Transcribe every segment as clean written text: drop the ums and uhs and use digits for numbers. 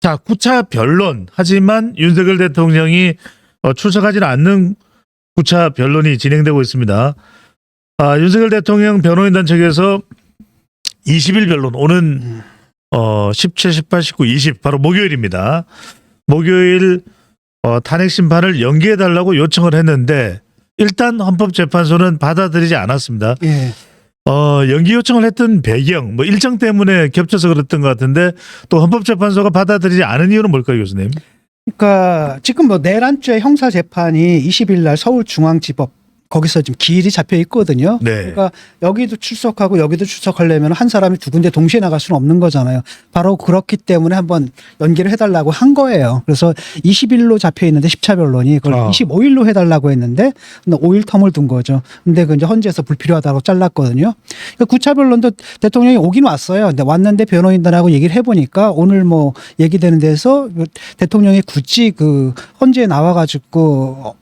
자, 9차 변론. 하지만 윤석열 대통령이 출석하지는 않는 9차 변론이 진행되고 있습니다. 윤석열 대통령 변호인단 측에서 20일 변론, 오는 17, 18, 19, 20 바로 목요일입니다. 목요일 탄핵 심판을 연기해달라고 요청을 했는데 일단 헌법재판소는 받아들이지 않았습니다. 예. 연기 요청을 했던 배경, 뭐 일정 때문에 겹쳐서 그랬던 것 같은데 또 헌법재판소가 받아들이지 않은 이유는 뭘까요, 교수님? 그러니까 지금 뭐 내란죄 형사 재판이 20일 날 서울중앙지법 거기서 지금 기일이 잡혀 있거든요. 네. 그러니까 여기도 출석하고 여기도 출석하려면 한 사람이 두 군데 동시에 나갈 수는 없는 거잖아요. 바로 그렇기 때문에 한번 연기를 해달라고 한 거예요. 그래서 20일로 잡혀 있는데 10차 변론이 그걸 25일로 해달라고 했는데 5일 텀을 둔 거죠. 근데 그 이제 헌재에서 불필요하다고 잘랐거든요. 그러니까 9차 변론도 대통령이 오긴 왔어요. 근데 왔는데 변호인단하고 얘기를 해보니까 오늘 뭐 얘기되는 데서 대통령이 굳이 그 헌재에 나와가지고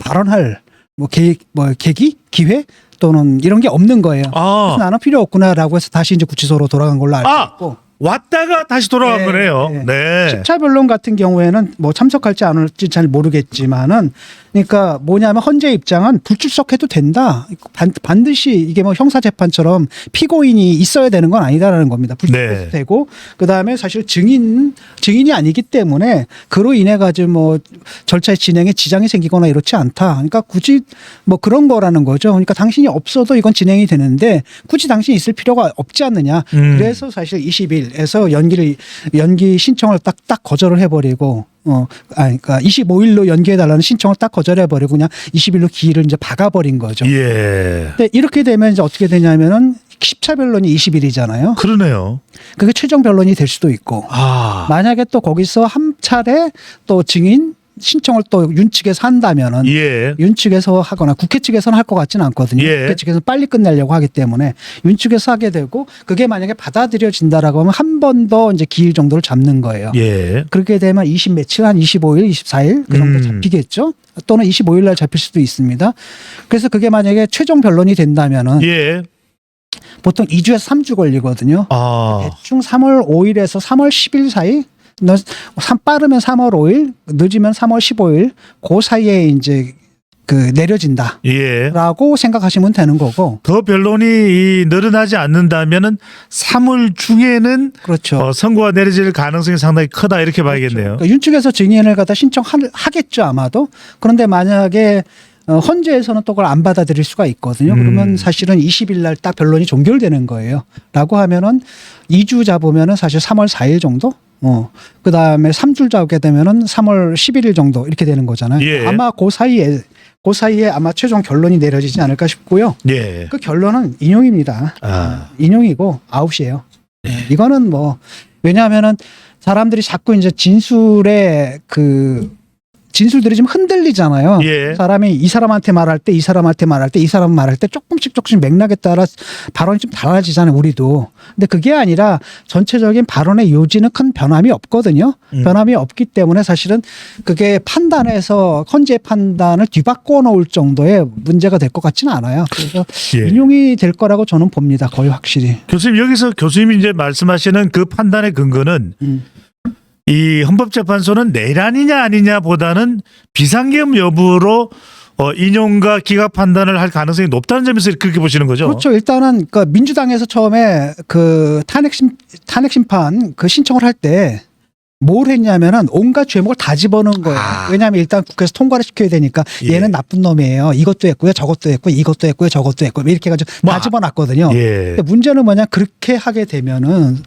발언할 계기? 기회? 또는 이런 게 없는 거예요. 그래서 나는 필요 없구나라고 해서 다시 이제 구치소로 돌아간 걸로 알고 있고. 왔다가 다시 돌아간 네, 거네요. 네. 네. 10차 변론 같은 경우에는 뭐 참석할지 안 할지 잘 모르겠지만은 그러니까 뭐냐면 헌재 입장은 불출석해도 된다. 반드시 이게 뭐 형사 재판처럼 피고인이 있어야 되는 건 아니다라는 겁니다. 불출석해도 되고 그다음에 사실 증인이 아니기 때문에 그로 인해 가지고 뭐 절차의 진행에 지장이 생기거나 이렇지 않다. 그러니까 굳이 뭐 그런 거라는 거죠. 그러니까 당신이 없어도 이건 진행이 되는데 굳이 당신이 있을 필요가 없지 않느냐. 그래서 사실 20일에서 연기 신청을 딱 거절을 해버리고 그러니까 25일로 연기해달라는 신청을 딱 거절해버리고 그냥 20일로 기일을 이제 박아버린 거죠. 예. 근데 이렇게 되면 이제 어떻게 되냐면은 10차 변론이 20일이잖아요. 그러네요. 그게 최종 변론이 될 수도 있고. 만약에 또 거기서 한 차례 또 증인 신청을 또 윤 측에서 한다면은 윤 측에서 하거나 국회 측에서는 할 것 같지는 않거든요. 국회 측에서는 빨리 끝내려고 하기 때문에 윤 측에서 하게 되고 그게 만약에 받아들여진다라고 하면 한 번 더 이제 기일 정도를 잡는 거예요. 그렇게 되면 20 며칠 한 25일, 24일 그 정도 잡히겠죠. 또는 25일 날 잡힐 수도 있습니다. 그래서 그게 만약에 최종 변론이 된다면은 보통 2주에서 3주 걸리거든요. 대충 3월 5일에서 3월 10일 사이 빠르면 3월 5일, 늦으면 3월 15일, 그 사이에 이제 그 내려진다라고 생각하시면 되는 거고. 더 변론이 늘어나지 않는다면은 3월 중에는 그렇죠. 선고가 내려질 가능성이 상당히 크다 이렇게 봐야겠네요. 그러니까 윤 측에서 증인을 갖다 신청하겠죠 아마도. 그런데 만약에 헌재에서는 또 그걸 안 받아들일 수가 있거든요. 그러면 사실은 20일 날 딱 변론이 종결되는 거예요. 라고 하면은 2주 잡으면은 사실 3월 4일 정도? 그 다음에 3주 잡게 되면은 3월 11일 정도 이렇게 되는 거잖아요. 아마 그 사이에 아마 최종 결론이 내려지지 않을까 싶고요. 그 결론은 인용입니다. 인용이고 아웃이에요. 이거는 뭐 왜냐하면은 사람들이 자꾸 이제 진술들이 좀 흔들리잖아요. 사람이 이 사람한테 말할 때, 이 사람한테 말할 때, 이 사람 말할 때 조금씩 맥락에 따라 발언이 좀 달라지잖아요. 우리도. 근데 그게 아니라 전체적인 발언의 요지는 큰 변함이 없거든요. 변함이 없기 때문에 사실은 그게 판단에서 헌재 판단을 뒤바꿔 놓을 정도의 문제가 될 것 같지는 않아요. 그래서 인용이 될 거라고 저는 봅니다. 거의 확실히. 교수님, 여기서 교수님이 이제 말씀하시는 그 판단의 근거는 이 헌법재판소는 내란이냐 아니냐보다는 비상계엄 여부로 인용과 기각 판단을 할 가능성이 높다는 점에서 그렇게 보시는 거죠? 그렇죠. 일단은 그 민주당에서 처음에 그 탄핵 심판 그 신청을 할 때 뭘 했냐면은 온갖 죄목을 다 집어넣은 거예요. 왜냐하면 일단 국회에서 통과를 시켜야 되니까 얘는 나쁜 놈이에요. 이것도 했고요, 저것도 했고, 이것도 했고요, 저것도 했고 이렇게 해가지고 다 집어놨거든요. 근데 문제는 뭐냐, 그렇게 하게 되면은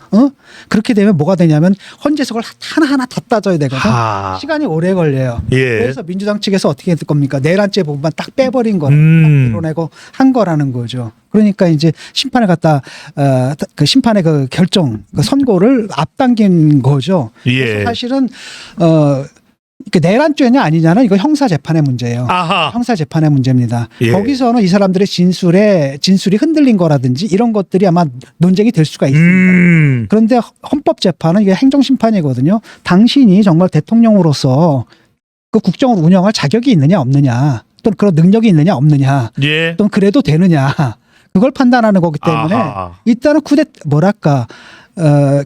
그렇게 되면 뭐가 되냐면 헌재에서 그걸 하나하나 다 따져야 되거든. 시간이 오래 걸려요. 그래서 민주당 측에서 어떻게 했을 겁니까? 내란죄 부분만 딱 빼버린 거를 드러내고 한 거라는 거죠. 그러니까 이제 심판을 갖다 그 심판의 그 결정, 그 선고를 앞당긴 거죠. 그래서 사실은 그 내란죄냐 아니냐는 이거 형사 재판의 문제예요. 형사 재판의 문제입니다. 거기서는 이 사람들의 진술이 흔들린 거라든지 이런 것들이 아마 논쟁이 될 수가 있습니다. 그런데 헌법 재판은 이게 행정 심판이거든요. 당신이 정말 대통령으로서 그 국정을 운영할 자격이 있느냐 없느냐, 또는 그런 능력이 있느냐 없느냐, 또는 그래도 되느냐. 그걸 판단하는 거기 때문에 일단은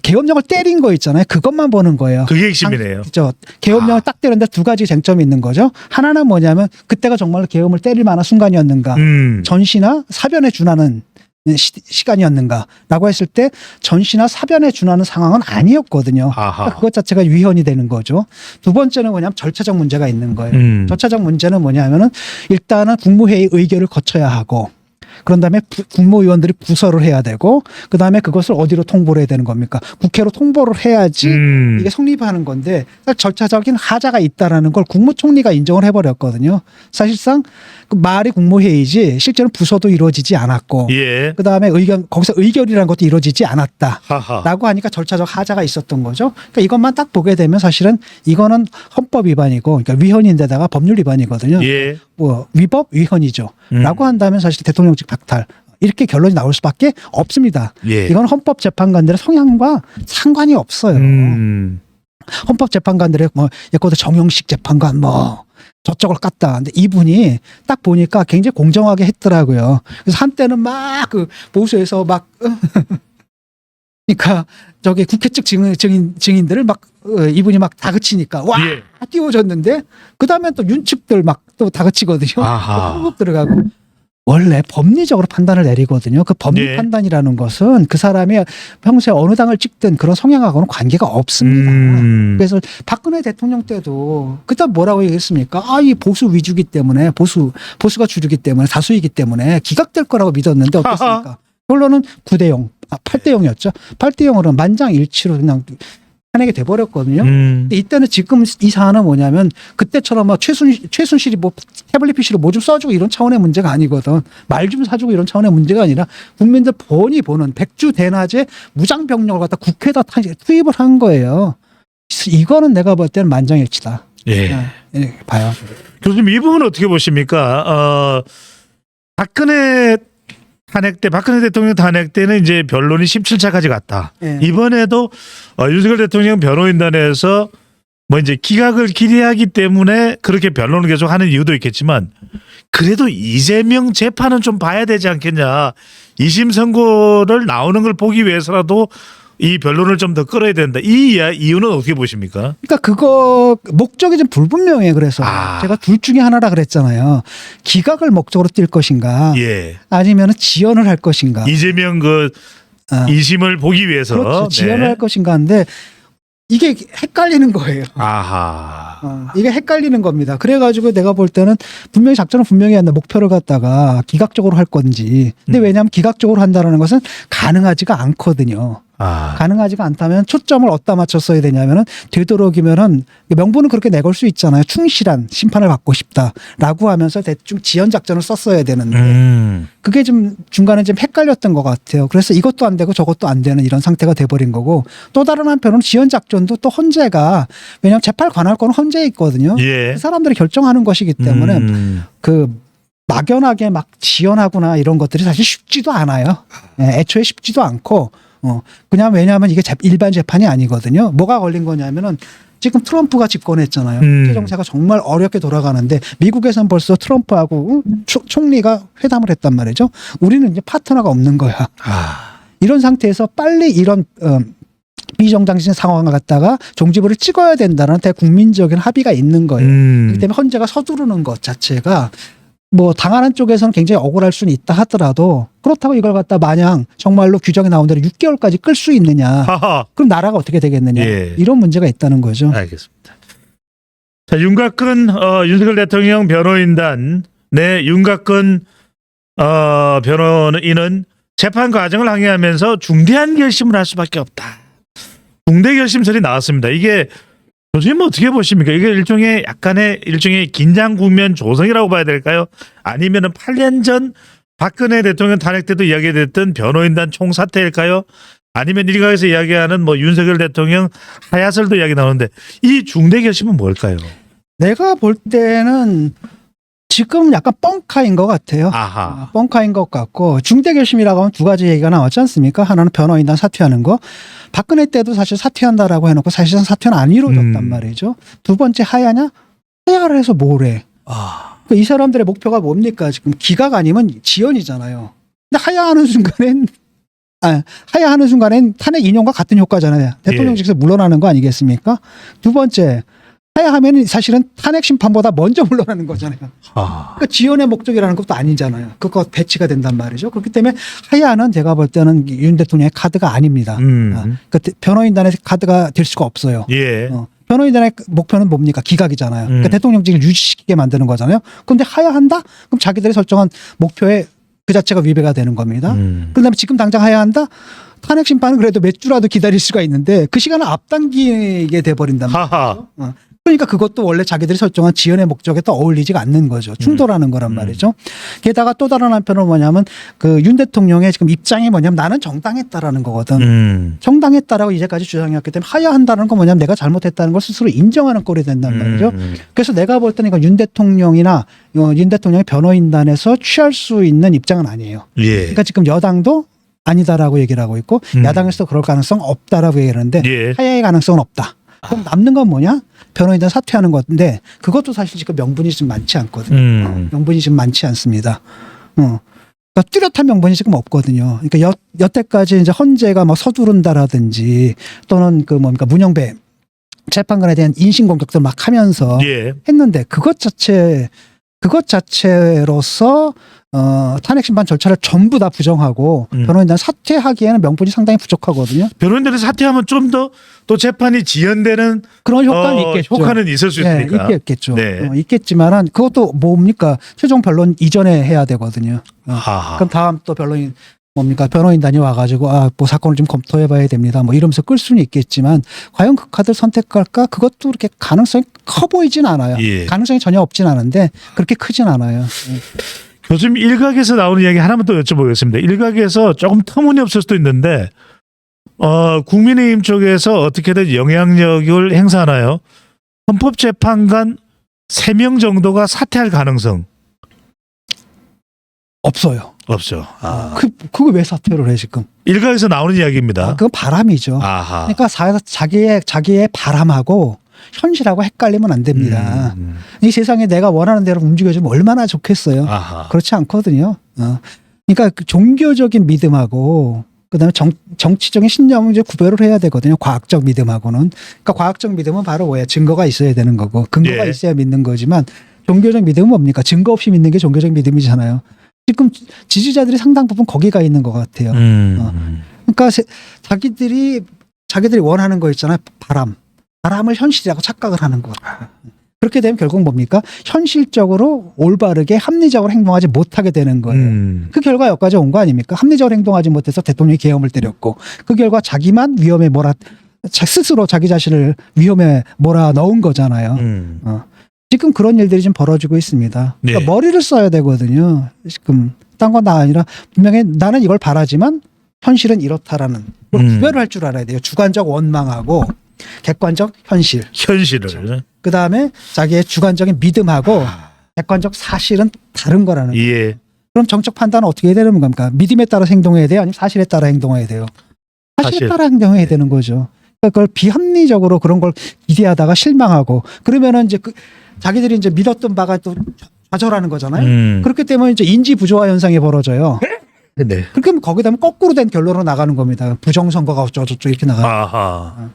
계엄령을 때린 거 있잖아요. 그것만 보는 거예요. 그게 핵심이네요. 그죠. 계엄령을 딱 때렸는데 두 가지 쟁점이 있는 거죠. 하나는 뭐냐면 그때가 정말로 계엄을 때릴 만한 순간이었는가. 전시나 사변에 준하는 시간이었는가라고 했을 때 전시나 사변에 준하는 상황은 아니었거든요. 그러니까 그것 자체가 위헌이 되는 거죠. 두 번째는 뭐냐면 절차적 문제가 있는 거예요. 절차적 문제는 뭐냐면은 일단은 국무회의 의결을 거쳐야 하고 그런 다음에 국무위원들이 부서를 해야 되고 그 다음에 그것을 어디로 통보를 해야 되는 겁니까? 국회로 통보를 해야지 이게 성립하는 건데 절차적인 하자가 있다라는 걸 국무총리가 인정을 해버렸거든요. 사실상 그 말이 국무회의지 실제로는 부서도 이루어지지 않았고 예. 그 다음에 거기서 의결이라는 것도 이루어지지 않았다라고 하니까 절차적 하자가 있었던 거죠. 그러니까 이것만 딱 보게 되면 사실은 이거는 헌법 위반이고 그러니까 위헌인데다가 법률 위반이거든요. 예. 뭐 위법 위헌이죠. 라고 한다면 사실 대통령직 박탈 이렇게 결론이 나올 수밖에 없습니다. 예. 이건 헌법재판관들의 성향과 상관이 없어요. 헌법재판관들의 뭐 예컨대 정영식 재판관 뭐 저쪽을 깠다. 근데 이분이 딱 보니까 굉장히 공정하게 했더라고요. 그래서 한때는 막 그 보수에서 막 그러니까 저기 국회 측 증인들을 막 이분이 막 다그치니까 와 예. 띄워줬는데 그 다음에 또 윤측들 막 또 다그치거든요. 아하. 훅 들어가고 원래 법리적으로 판단을 내리거든요. 그 법리 예. 판단이라는 것은 그 사람이 평소에 어느 당을 찍든 그런 성향하고는 관계가 없습니다. 그래서 박근혜 대통령 때도 그때 뭐라고 얘기했습니까? 아, 이 보수 위주기 때문에 보수가 주류기 때문에 다수이기 때문에 기각될 거라고 믿었는데 어떻습니까? 결론은 9대0, 8대0이었죠. 8대0으로 만장일치로 그냥 탄핵이 돼버렸거든요. 근데 이때는 지금 이 사안은 뭐냐면 그때처럼 막 최순실이 뭐 태블릿 PC로 뭐 좀 써주고 이런 차원의 문제가 아니거든. 말 좀 사주고 이런 차원의 문제가 아니라 국민들 뻔히 보는 백주대낮에 무장병력을 갖다 국회에다 투입을 한 거예요. 이거는 내가 볼 때는 만장일치다. 예. 네, 봐요. 교수님 이 부분은 어떻게 보십니까? 박근혜 대통령 탄핵 때는 이제 변론이 17차까지 갔다. 예. 이번에도 윤석열 대통령 변호인단에서 뭐 이제 기각을 기대하기 때문에 그렇게 변론을 계속하는 이유도 있겠지만 그래도 이재명 재판은 좀 봐야 되지 않겠냐. 2심 선고를 나오는 걸 보기 위해서라도 이 변론을 좀 더 끌어야 된다. 이 이유는 어떻게 보십니까? 그러니까 그거 목적이 좀 불분명해요. 그래서 제가 둘 중에 하나라 그랬잖아요. 기각을 목적으로 뛸 것인가, 예. 아니면 지연을 할 것인가. 이재명 그 2심을 보기 위해서 그렇죠. 지연을 네. 할 것인가인데 이게 헷갈리는 거예요. 아하. 이게 헷갈리는 겁니다. 그래가지고 내가 볼 때는 분명히 작전은 분명히 한다. 목표를 갖다가 기각적으로 할 건지. 근데 왜냐하면 기각적으로 한다는 것은 가능하지가 않거든요. 가능하지가 않다면 초점을 어디다 맞췄어야 되냐면은 되도록이면은 명분은 그렇게 내걸 수 있잖아요. 충실한 심판을 받고 싶다라고 하면서 대충 지연 작전을 썼어야 되는데 그게 좀 중간에 좀 헷갈렸던 것 같아요. 그래서 이것도 안 되고 저것도 안 되는 이런 상태가 돼버린 거고 또 다른 한편으로는 지연 작전도 또 헌재가 왜냐하면 재판을 관할 건 헌재에 있거든요. 예. 그 사람들이 결정하는 것이기 때문에 그 막연하게 막 지연하거나 이런 것들이 사실 쉽지도 않아요. 애초에 쉽지도 않고 그냥 왜냐하면 이게 일반 재판이 아니거든요. 뭐가 걸린 거냐면은 지금 트럼프가 집권했잖아요. 국제 정세가 정말 어렵게 돌아가는데 미국에선 벌써 트럼프하고 총리가 회담을 했단 말이죠. 우리는 이제 파트너가 없는 거야. 이런 상태에서 빨리 이런 비정당적인 상황을 갖다가 종지부를 찍어야 된다는 대국민적인 합의가 있는 거예요. 그렇기 때문에 헌재가 서두르는 것 자체가 뭐 당하는 쪽에서는 굉장히 억울할 수는 있다 하더라도 그렇다고 이걸 갖다 마냥 정말로 규정에 나온 대로 6개월까지 끌 수 있느냐. 그럼 나라가 어떻게 되겠느냐. 예. 이런 문제가 있다는 거죠. 알겠습니다. 자, 윤곽근 윤석열 대통령 변호인단 내 윤곽근 변호인은 재판 과정을 항의하면서 중대한 결심을 할 수밖에 없다. 중대 결심설이 나왔습니다. 이게 교수님 어떻게 보십니까? 이게 일종의 긴장 국면 조성이라고 봐야 될까요? 아니면은 8년 전 박근혜 대통령 탄핵 때도 이야기됐던 변호인단 총사퇴일까요? 아니면 일각에서 이야기하는 뭐 윤석열 대통령 하야설도 이야기 나오는데 이 중대 결심은 뭘까요? 내가 볼 때는 지금 약간 뻥카인 것 같아요. 뻥카인 것 같고 중대 결심이라고 하면 두 가지 얘기가 나왔지 않습니까? 하나는 변호인단 사퇴하는 거. 박근혜 때도 사실 사퇴한다라고 해놓고 사실상 사퇴는 안 이루어졌단 말이죠. 두 번째 하야냐? 하야를 해서 뭘 해? 이 사람들의 목표가 뭡니까? 지금 기각 아니면 지연이잖아요. 근데 하야하는 순간엔 하야하는 순간엔 탄핵 인용과 같은 효과잖아요. 대통령직에서 물러나는 거 아니겠습니까? 두 번째, 하야하면 사실은 탄핵 심판보다 먼저 물러나는 거잖아요. 그러니까 지연의 목적이라는 것도 아니잖아요. 그거 배치가 된단 말이죠. 그렇기 때문에 하야는 제가 볼 때는 윤 대통령의 카드가 아닙니다. 그러니까 변호인단의 카드가 될 수가 없어요. 예. 변호인단의 목표는 뭡니까? 기각이잖아요. 그러니까 대통령직을 유지시키게 만드는 거잖아요. 그런데 하야한다? 그럼 자기들이 설정한 목표에 그 자체가 위배가 되는 겁니다. 그다음에 지금 당장 하야한다? 탄핵 심판은 그래도 몇 주라도 기다릴 수가 있는데 그 시간을 앞당기게 돼버린단 말이죠. 그러니까 그것도 원래 자기들이 설정한 지연의 목적에 또 어울리지가 않는 거죠. 충돌하는 거란 말이죠. 게다가 또 다른 한편은 뭐냐면 그 윤 대통령의 지금 입장이 뭐냐면 나는 정당했다라는 거거든. 정당했다라고 이제까지 주장했기 때문에 하야한다는 건 뭐냐면 내가 잘못했다는 걸 스스로 인정하는 꼴이 된단 말이죠. 그래서 내가 볼 때는 이건 윤 대통령이나 윤 대통령의 변호인단에서 취할 수 있는 입장은 아니에요. 예. 그러니까 지금 여당도 아니다라고 얘기를 하고 있고 야당에서도 그럴 가능성 없다라고 얘기를 하는데 예. 하야의 가능성은 없다. 그럼 남는 건 뭐냐? 변호인단 사퇴하는 건데 그것도 사실 지금 명분이 좀 많지 않거든요. 명분이 좀 많지 않습니다. 그러니까 뚜렷한 명분이 지금 없거든요. 그러니까 여태까지 이제 헌재가 뭐 서두른다라든지 또는 그 뭡니까 문영배 재판관에 대한 인신 공격들 막 하면서 예. 했는데 그것 자체로서 탄핵 심판 절차를 전부 다 부정하고 변호인단 사퇴하기에는 명분이 상당히 부족하거든요. 변호인들이 사퇴하면 좀 더 또 재판이 지연되는 그런 효과는 있겠죠. 효과는 있을 수 있으니까. 네, 있겠죠. 네. 있겠지만은 그것도 뭡니까? 최종 변론 이전에 해야 되거든요. 아하. 그럼 다음 또 변론인 뭡니까? 변호인단이 와가지고 뭐 사건을 좀 검토해봐야 됩니다. 뭐 이러면서 끌 수는 있겠지만 과연 그 카드를 선택할까? 그것도 그렇게 가능성이 커 보이진 않아요. 예. 가능성이 전혀 없진 않은데 그렇게 크진 않아요. 교수님 일각에서 나오는 이야기 하나만 더 여쭤보겠습니다. 일각에서 조금 터무니없을 수도 있는데 국민의힘 쪽에서 어떻게든 영향력을 행사하나요? 헌법재판관 3명 정도가 사퇴할 가능성 없어요. 없죠. 그거 왜 사퇴를 해 지금? 일각에서 나오는 이야기입니다. 그건 바람이죠. 아하. 그러니까 자기의 바람하고 현실하고 헷갈리면 안 됩니다. 이 세상에 내가 원하는 대로 움직여주면 얼마나 좋겠어요. 아하. 그렇지 않거든요. 그러니까 그 종교적인 믿음하고 그다음에 정치적인 신념을 이제 구별을 해야 되거든요. 과학적 믿음하고는. 그러니까 과학적 믿음은 바로 뭐야? 증거가 있어야 되는 거고 근거가 예. 있어야 믿는 거지만 종교적 믿음은 뭡니까? 증거 없이 믿는 게 종교적 믿음이잖아요. 지금 지지자들이 상당 부분 거기가 있는 것 같아요. 그러니까 자기들이 원하는 거 있잖아요. 바람을 현실이라고 착각을 하는 것 같아요. 그렇게 되면 결국 뭡니까? 현실적으로 올바르게 합리적으로 행동하지 못하게 되는 거예요. 그 결과 여기까지 온 거 아닙니까? 합리적으로 행동하지 못해서 대통령이 계엄을 때렸고 그 결과 자기만 위험에 스스로 자기 자신을 위험에 몰아넣은 거잖아요. 지금 그런 일들이 좀 벌어지고 있습니다. 그러니까 네. 머리를 써야 되거든요. 지금 딴 건 다 아니라 분명히 나는 이걸 바라지만 현실은 이렇다라는 걸 구별을 할 줄 알아야 돼요. 주관적 원망하고 객관적 현실. 현실을. 그다음에 자기의 주관적인 믿음하고 객관적 사실은 다른 거라는 거예요. 예. 그럼 정책 판단은 어떻게 해야 되는 겁니까? 믿음에 따라 행동해야 돼요? 아니면 사실에 따라 행동해야 돼요? 사실에 사실. 따라 행동해야 되는 거죠. 그러니까 그걸 비합리적으로 그런 걸 기대하다가 실망하고 그러면은 이제 자기들이 이제 믿었던 바가 또 좌절하는 거잖아요. 그렇기 때문에 이제 인지 부조화 현상이 벌어져요. 네. 그렇게 하면 거기다 거꾸로 된 결론으로 나가는 겁니다. 부정선거가 어쩌고저쩌고 이렇게 나가요. 아하.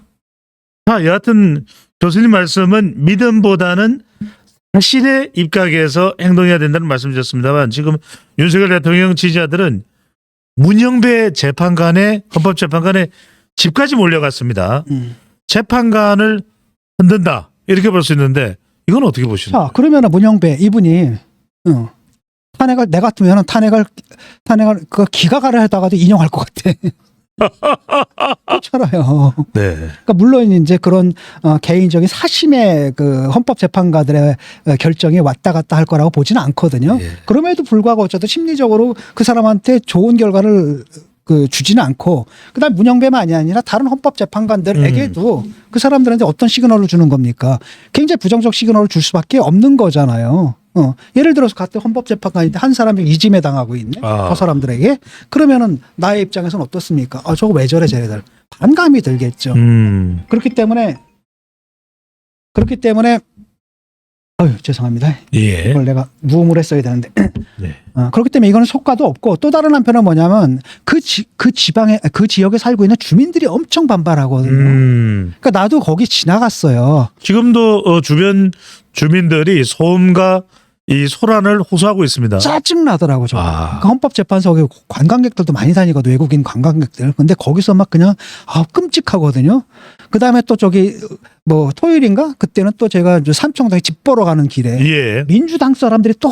자, 여하튼 교수님 말씀은 믿음보다는 사실에 입각해서 행동해야 된다는 말씀이셨습니다만 지금 윤석열 대통령 지지자들은 문영배 재판관의 헌법재판관의 집까지 몰려갔습니다. 재판관을 흔든다 이렇게 볼 수 있는데 이건 어떻게 보시나요? 자, 그러면은 문영배 이분이 탄핵을 내 같으면은 탄핵을 그 기각을 하다가도 인용할 것 같아. 그렇잖아요. 네. 그러니까 물론 이제 그런 개인적인 사심의 그 헌법재판관들의 결정이 왔다 갔다 할 거라고 보지는 않거든요. 예. 그럼에도 불구하고 어쨌든 심리적으로 그 사람한테 좋은 결과를 주지는 않고 그다음 문영배만이 아니라 다른 헌법재판관들에게도 그 사람들한테 어떤 시그널을 주는 겁니까? 굉장히 부정적 시그널을 줄 수밖에 없는 거잖아요. 예를 들어서 같은 헌법재판관인데 한 사람이 이짐에 당하고 있네. 저 사람들에게. 그러면은 나의 입장에서는 어떻습니까? 저거 왜 저래 쟤네들. 반감이 들겠죠. 그렇기 때문에 죄송합니다. 예. 이걸 내가 무음을 했어야 되는데 네. 그렇기 때문에 이거는 효과도 없고 또 다른 한편은 뭐냐면 그 지방에 그 지역에 살고 있는 주민들이 엄청 반발하거든요. 그러니까 나도 거기 지나갔어요. 지금도 주변 주민들이 소음과 이 소란을 호소하고 있습니다. 짜증 나더라고 저. 아. 그러니까 헌법재판소 관광객들도 많이 다니거든 외국인 관광객들. 근데 거기서 막 그냥 끔찍하거든요. 그 다음에 또 저기 뭐 토요일인가 그때는 또 제가 이제 삼청동에 집 보러 가는 길에 예. 민주당 사람들이 또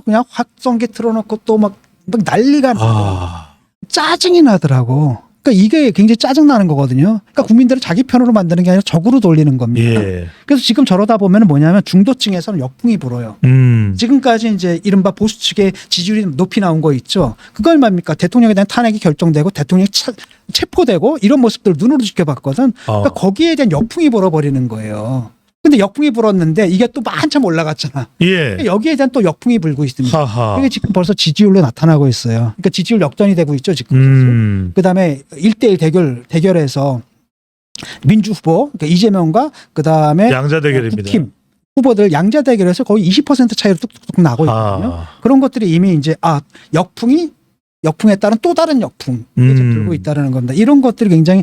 그냥 확성기 틀어놓고 또 막 난리가 짜증이 나더라고. 그러니까 이게 굉장히 짜증 나는 거거든요. 그러니까 국민들을 자기 편으로 만드는 게 아니라 적으로 돌리는 겁니다. 예. 그래서 지금 저러다 보면 뭐냐면 중도층에서는 역풍이 불어요. 지금까지 이제 이른바 보수 측의 지지율이 높이 나온 거 있죠. 그건 뭡니까? 대통령에 대한 탄핵이 결정되고 대통령이 체포되고 이런 모습들을 눈으로 지켜봤거든. 그러니까 거기에 대한 역풍이 불어버리는 거예요. 근데 역풍이 불었는데 이게 또 한참 올라갔잖아. 예. 여기에 대한 또 역풍이 불고 있습니다. 하하. 이게 지금 벌써 지지율로 나타나고 있어요. 그러니까 지지율 역전이 되고 있죠 지금. 그다음에 1대1 대결에서 민주 후보 그러니까 이재명과 그다음에 양자 대결입니다. 국힘 후보들 양자 대결에서 거의 20% 차이로 뚝뚝뚝 나고 있거든요. 그런 것들이 이미 이제 역풍에 따른 또 다른 역풍이 지금 들고 있다는 겁니다. 이런 것들이 굉장히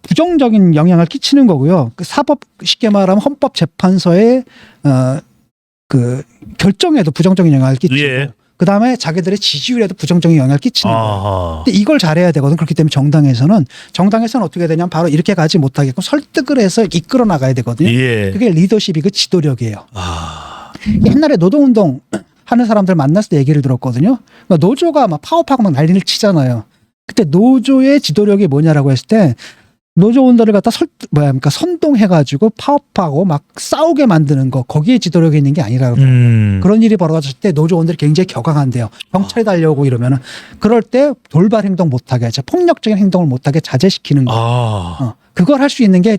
부정적인 영향을 끼치는 거고요. 그 사법 쉽게 말하면 헌법재판소의 그 결정에도 부정적인 영향을 끼치고 예. 그다음에 자기들의 지지율에도 부정적인 영향을 끼치는 거예요. 아하. 근데 이걸 잘해야 되거든. 그렇기 때문에 정당에서는 어떻게 되냐면 바로 이렇게 가지 못하게끔 설득을 해서 이끌어 나가야 되거든요. 예. 그게 리더십이 그 지도력이에요. 아. 옛날에 노동운동 하는 사람들 만났을 때 얘기를 들었거든요. 그러니까 노조가 막 파업하고 막 난리를 치잖아요. 그때 노조의 지도력이 뭐냐라고 했을 때 노조원들을 갖다 선동해가지고 파업하고 막 싸우게 만드는 거 거기에 지도력이 있는 게 아니라고. 그런 일이 벌어졌을 때 노조원들이 굉장히 격앙한대요. 경찰이 달려오고 이러면은 그럴 때 돌발 행동 못하게 폭력적인 행동을 못하게 자제시키는 거. 그걸 할 수 있는 게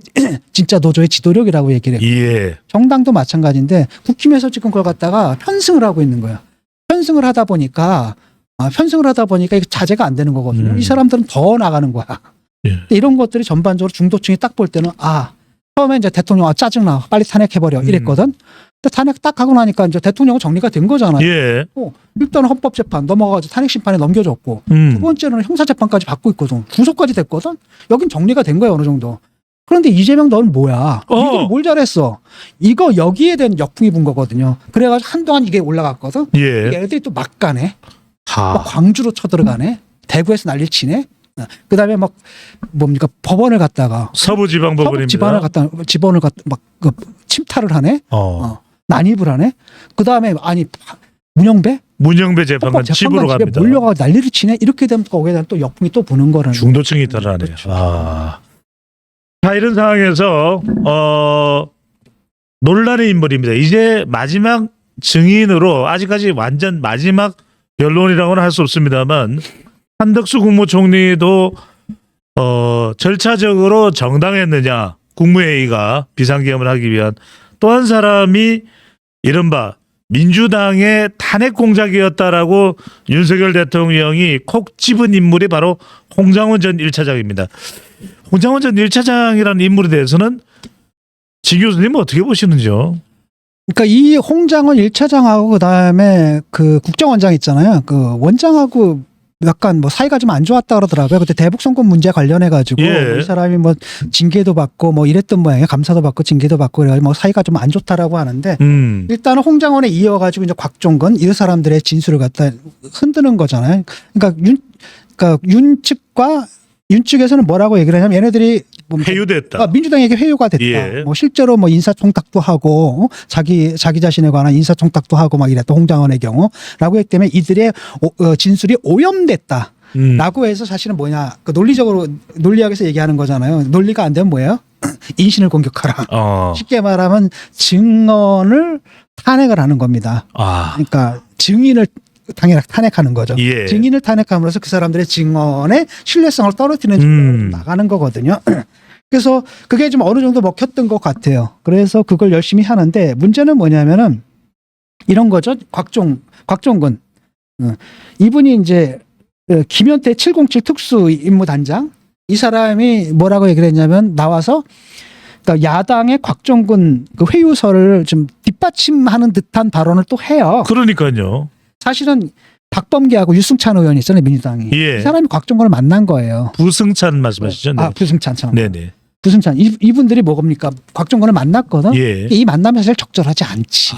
진짜 노조의 지도력이라고 얘기를 해요. 예. 정당도 마찬가지인데 국힘에서 지금 그걸 갖다가 편승을 하고 있는 거야. 편승을 하다 보니까 이게 자제가 안 되는 거거든요. 이 사람들은 더 나가는 거야. 예. 이런 것들이 전반적으로 중도층이 딱 볼 때는 처음에 이제 대통령 짜증나 빨리 탄핵해버려 이랬거든. 근데 탄핵 딱 하고 나니까 이제 대통령은 정리가 된 거잖아요. 예. 일단은 헌법재판 넘어가가지고 탄핵심판에 넘겨줬고 두 번째는 형사재판까지 받고 있거든. 구속까지 됐거든. 여긴 정리가 된 거야 어느 정도. 그런데 이재명 너는 뭐야? 이걸 뭘 잘했어? 이거 여기에 대한 역풍이 분 거거든요. 그래가지고 한동안 이게 올라갔거든. 예. 얘네들이 또 막 가네. 막 광주로 쳐들어가네. 대구에서 난리를 치네. 그다음에 막 뭡니까 법원을 갔다가 서부지방법원입니다. 집원을 갖다 막 침탈을 하네. 난입을 하네. 그다음에 문영배 재판관 집으로 집에 갑니다. 몰려가 난리를 치네. 이렇게 되면 거기에 대한 또 역풍이 또 부는 거라는. 중도층이 드러나네요. 그렇죠. 자, 이런 상황에서 논란의 인물입니다. 이제 마지막 증인으로 아직까지 완전 마지막 변론이라고는 할 수 없습니다만 한덕수 국무총리도 절차적으로 정당했느냐 국무회의가 비상계엄을 하기 위한 또 한 사람이 이른바 민주당의 탄핵 공작이었다라고 윤석열 대통령이 콕 집은 인물이 바로 홍장원 전 1차장입니다. 홍장원 전 1차장이라는 인물에 대해서는 지 교수님은 어떻게 보시는지요? 그러니까 이 홍장원 1차장하고 그다음에 그 국정원장 있잖아요. 그 원장하고 약간 뭐 사이가 좀 안 좋았다 그러더라고요. 그때 대북 송금 문제 관련해 가지고 이 사람이 뭐 징계도 받고 뭐 이랬던 모양이에요. 감사도 받고 징계도 받고 그래가지고 뭐 사이가 좀 안 좋다라고 하는데 일단은 홍장원에 이어가지고 이제 곽종건 이 사람들의 진술을 갖다 흔드는 거잖아요. 그러니까 윤 측에서는 뭐라고 얘기를 하냐면 얘네들이 회유됐다. 민주당에게 회유가 됐다. 예. 뭐 실제로 뭐 인사청탁도 하고 자기 자신에 관한 인사청탁도 하고 막 이랬다. 홍장원의 경우라고 했기 때문에 이들의 진술이 오염됐다. 라고 해서 사실은 뭐냐 그 논리학에서 얘기하는 거잖아요. 논리가 안 되면 뭐예요? 인신을 공격하라. 쉽게 말하면 증언을 탄핵을 하는 겁니다. 그러니까 증인을 탄핵하는 거죠. 예. 증인을 탄핵함으로써 그 사람들의 증언의 신뢰성을 떨어뜨리는 쪽으로 나가는 거거든요. 그래서 그게 좀 어느 정도 먹혔던 것 같아요. 그래서 그걸 열심히 하는데 문제는 뭐냐면은 이런 거죠. 곽종근 이분이 이제 김현태 707 특수임무단장 이 사람이 뭐라고 얘기를 했냐면 나와서 그러니까 야당의 곽종근 그 회유서를 좀 뒷받침하는 듯한 발언을 또 해요. 그러니까요. 사실은 박범계하고 유승찬 의원이 있잖아요, 민주당이. 예. 이 사람이 곽종건을 만난 거예요. 부승찬 말씀하시죠? 네. 아, 부승찬 참. 네네. 부승찬 이분들이 뭡니까? 곽종건을 만났거든. 예. 이 만남이 사실 적절하지 않지.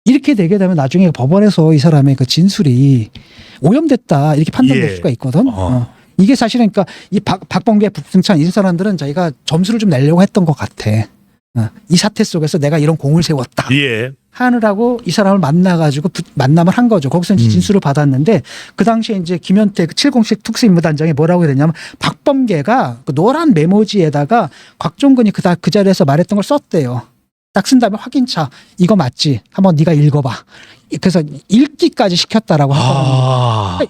이렇게 되게 되면 나중에 법원에서 이 사람의 그 진술이 오염됐다 이렇게 판단될 예. 수가 있거든. 이게 사실은 그러니까 이 박범계, 부승찬 이 사람들은 자기가 점수를 좀 내려고 했던 것 같아. 이 사태 속에서 내가 이런 공을 세웠다. 예. 하느라고 이 사람을 만나가지고 만남을 한 거죠. 거기서 이제 진술을 받았는데 그 당시에 이제 김현태 그 707 특수임무단장이 뭐라고 그랬냐면 박범계가 그 노란 메모지에다가 곽종근이 그 자리에서 말했던 걸 썼대요. 딱 쓴 다음에 확인차 이거 맞지? 한번 네가 읽어봐. 그래서 읽기까지 시켰다라고 하거든요.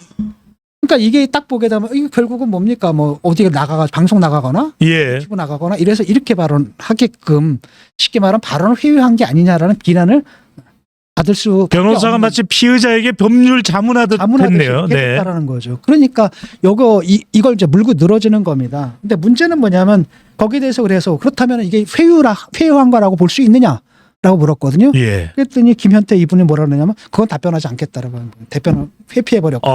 그러니까 이게 딱 보게 되면 이게 결국은 뭡니까? 뭐 어디에 나가가 방송 나가거나 예. 피부 나가거나 이래서 이렇게 발언하게끔 쉽게 말하면 발언을 회유한 게 아니냐라는 비난을 받을 수 변호사가 마치 피의자에게 법률 자문하듯 했네요. 네. 했다라는 거죠. 그러니까 이걸 이제 물고 늘어지는 겁니다. 근데 문제는 뭐냐면 거기에 대해서 그래서 그렇다면 이게 회유한 거라고 볼 수 있느냐? 라고 물었거든요. 예. 그랬더니 김현태 이분이 뭐라 그러냐면 그건 답변하지 않겠다라고 하는 거예요. 답변을 회피해버렸고.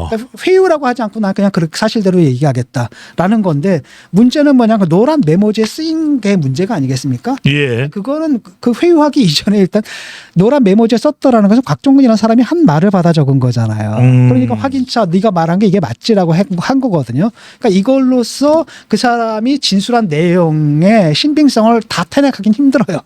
그러니까 회유라고 하지 않고 난 그냥 그 사실대로 얘기하겠다라는 건데 문제는 뭐냐 그 노란 메모지에 쓰인 게 문제가 아니겠습니까? 예. 그거는 그 회유하기 이전에 일단 노란 메모지에 썼더라는 것은 곽종근이라는 사람이 한 말을 받아 적은 거잖아요. 그러니까 확인차 네가 말한 게 이게 맞지라고 한 거거든요. 그러니까 이걸로써 그 사람이 진술한 내용의 신빙성을 다 탄핵하긴 힘들어요.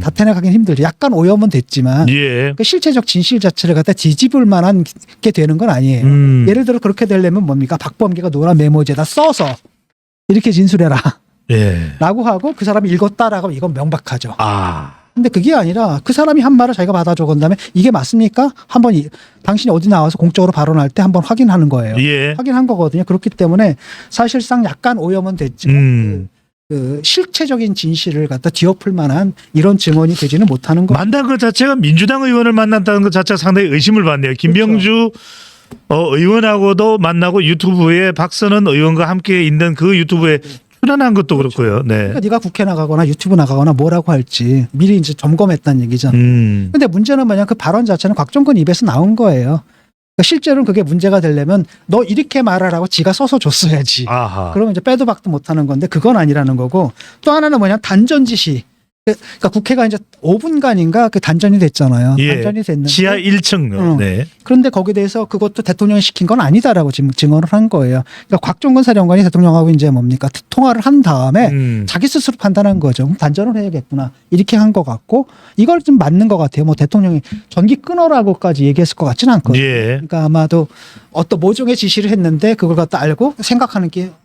다 탄핵하긴 힘들죠. 약간 오염은 됐지만 예. 그 실체적 진실 자체를 갖다 뒤집을 만한 게 되는 건 아니에요. 예를 들어 그렇게 되려면 뭡니까? 박범계가 노란 메모지에다 써서 이렇게 진술해라. 예. 라고 하고 그 사람이 읽었다라고 하면 이건 명백하죠. 아. 근데 그게 아니라 그 사람이 한 말을 자기가 받아 적은 다음에 이게 맞습니까? 한번 당신이 어디 나와서 공적으로 발언할 때 한번 확인하는 거예요. 예. 확인한 거거든요. 그렇기 때문에 사실상 약간 오염은 됐지만 그 실체적인 진실을 갖다 뒤엎을 만한 이런 증언이 되지는 못하는 거. 만난 것 자체가 민주당 의원을 만났다는 것 자체가 상당히 의심을 받네요. 김병주 의원하고도 만나고 유튜브에 박선원 의원과 함께 있는 그 유튜브에 출연한 것도 그렇고요. 네. 그러니까 네가 국회 나가거나 유튜브 나가거나 뭐라고 할지 미리 이제 점검했다는 얘기잖아. 근데 문제는 뭐냐 그 발언 자체는 곽종근 입에서 나온 거예요. 그러니까 실제로는 그게 문제가 되려면 너 이렇게 말하라고 지가 써서 줬어야지. 아하. 그러면 이제 빼도 박도 못하는 건데 그건 아니라는 거고 또 하나는 뭐냐 단전 지시. 그러니까 국회가 이제 5분간인가 그 단전이 됐잖아요. 예. 단전이 됐는데 지하 1층. 네. 그런데 거기에 대해서 그것도 대통령이 시킨 건 아니다라고 지금 증언을 한 거예요. 그러니까 곽종근 사령관이 대통령하고 이제 뭡니까 통화를 한 다음에 자기 스스로 판단한 거죠. 그럼 단전을 해야겠구나 이렇게 한 것 같고 이걸 좀 맞는 것 같아요. 뭐 대통령이 전기 끊어라고까지 얘기했을 것 같지는 않거든요. 예. 그러니까 아마도 어떤 모종의 지시를 했는데 그걸 갖다 알고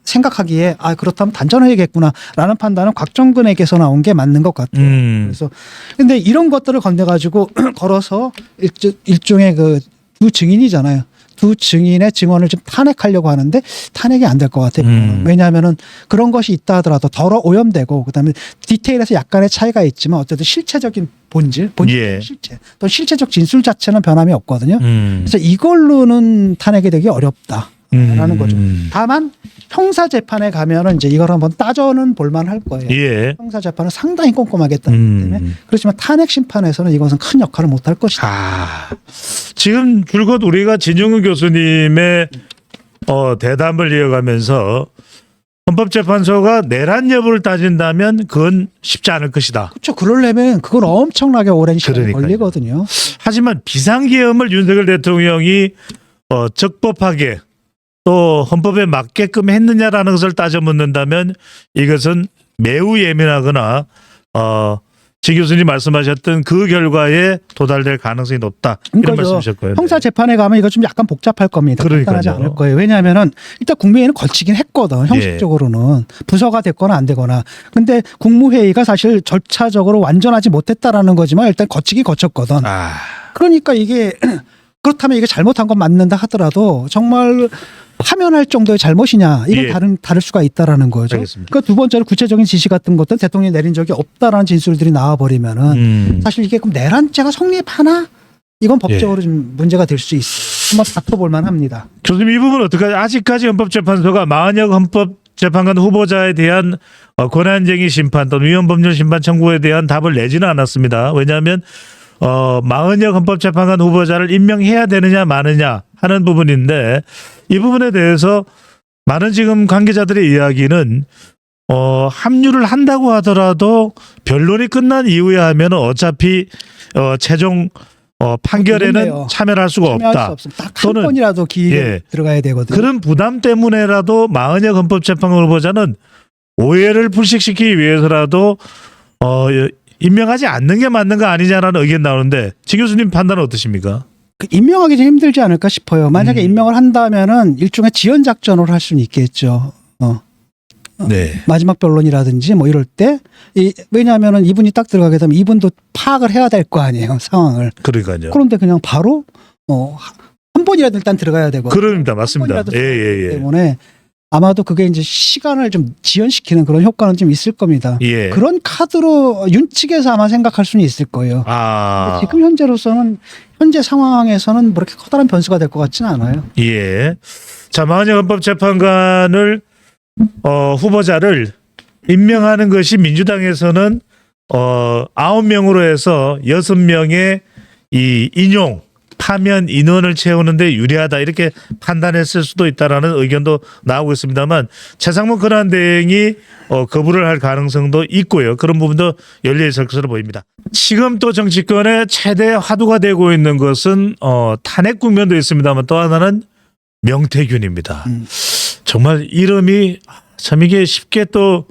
생각하기에 아 그렇다면 단전해야겠구나라는 판단은 곽종근에게서 나온 게 맞는 것 같아요. 그래서 근데 이런 것들을 건네 가지고 걸어서 일종의 그 두 증인이잖아요. 두 증인의 증언을 좀 탄핵하려고 하는데 탄핵이 안 될 것 같아요. 왜냐하면은 그런 것이 있다 하더라도 덜어 오염되고 그다음에 디테일에서 약간의 차이가 있지만 어쨌든 실체적인 본질 예. 실체 또 실체적 진술 자체는 변함이 없거든요. 그래서 이걸로는 탄핵이 되기 어렵다라는 거죠. 다만 형사 재판에 가면은 이제 이걸 한번 따져는 볼만할 거예요. 예. 형사 재판은 상당히 꼼꼼하게 했기 때문에 그렇지만 탄핵 심판에서는 이것은 큰 역할을 못할 것이다. 지금 줄곧 우리가 진영우 교수님의 대담을 이어가면서 헌법재판소가 내란 여부를 따진다면 그건 쉽지 않을 것이다. 그렇죠. 그러려면 그건 엄청나게 오랜 시간이 그러니까요. 걸리거든요. 하지만 비상계엄을 윤석열 대통령이 적법하게 또 헌법에 맞게끔 했느냐라는 것을 따져 묻는다면 이것은 매우 예민하거나 지 교수님 말씀하셨던 그 결과에 도달될 가능성이 높다. 이런 그러니까요. 말씀이셨고요. 형사 재판에 가면 이거 좀 약간 복잡할 겁니다. 간단하지 않을 거예요. 왜냐하면은 일단 국무회의는 걸치긴 했거든. 형식적으로는 부서가 됐거나 안 되거나. 근데 국무회의가 사실 절차적으로 완전하지 못했다라는 거지만 일단 거쳤거든. 그러니까 이게 그렇다면 이게 잘못한 건 맞는다 하더라도 정말 파면할 정도의 잘못이냐 이건 다를 수가 있다라는 거죠. 알겠습니다. 그러니까 두 번째로 구체적인 지시 같은 것도 대통령이 내린 적이 없다라는 진술들이 나와버리면은 사실 이게 그럼 내란죄가 성립하나 이건 법적으로 좀 문제가 될 수 있어. 한번 다퉈볼 만합니다. 교수님 이 부분 어떡하죠? 아직까지 헌법재판소가 만약 헌법재판관 후보자에 대한 권한쟁의 심판 또는 위헌법률 심판 청구에 대한 답을 내지는 않았습니다. 왜냐하면 마은혁 헌법재판관 후보자를 임명해야 되느냐 마느냐 하는 부분인데 이 부분에 대해서 많은 지금 관계자들의 이야기는 합류를 한다고 하더라도 변론이 끝난 이후에 하면 어차피 최종 판결에는 그렇네요. 참여할 수가 참여할 수 없다. 없습니다. 딱 한 또는 번이라도 기회가 예. 들어가야 되거든요. 그런 부담 때문에라도 마은혁 헌법재판관 후보자는 오해를 불식시키기 위해서라도 임명하지 않는 게 맞는 거 아니냐라는 의견 나오는데 지 교수님 판단은 어떠십니까? 임명하기 좀 힘들지 않을까 싶어요. 만약에 임명을 한다면은 일종의 지연 작전으로 할 수는 있겠죠. 네. 마지막 변론이라든지 뭐 이럴 때 왜냐하면은 이분이 딱 들어가게 되면 이분도 파악을 해야 될 거 아니에요, 상황을. 그러니까요. 그런데 그냥 바로 한 번이라도 일단 들어가야 되고. 그럽니다. 맞습니다. 예. 때문에 아마도 그게 이제 시간을 좀 지연시키는 그런 효과는 좀 있을 겁니다. 예. 그런 카드로 윤 측에서 아마 생각할 수는 있을 거예요. 아. 지금 현재 상황에서는 뭐 그렇게 커다란 변수가 될 것 같지는 않아요. 예. 자, 마은혁 헌법재판관을 후보자를 임명하는 것이 민주당에서는 9명으로 해서 6명의 이 인용 파면 인원을 채우는데 유리하다 이렇게 판단했을 수도 있다라는 의견도 나오고 있습니다만 최상무 권한대행이 거부를 할 가능성도 있고요. 그런 부분도 열려 있을 것으로 보입니다. 지금 또 정치권의 최대 화두가 되고 있는 것은 탄핵 국면도 있습니다만 또 하나는 명태균입니다. 정말 이름이 참 이게 쉽게 또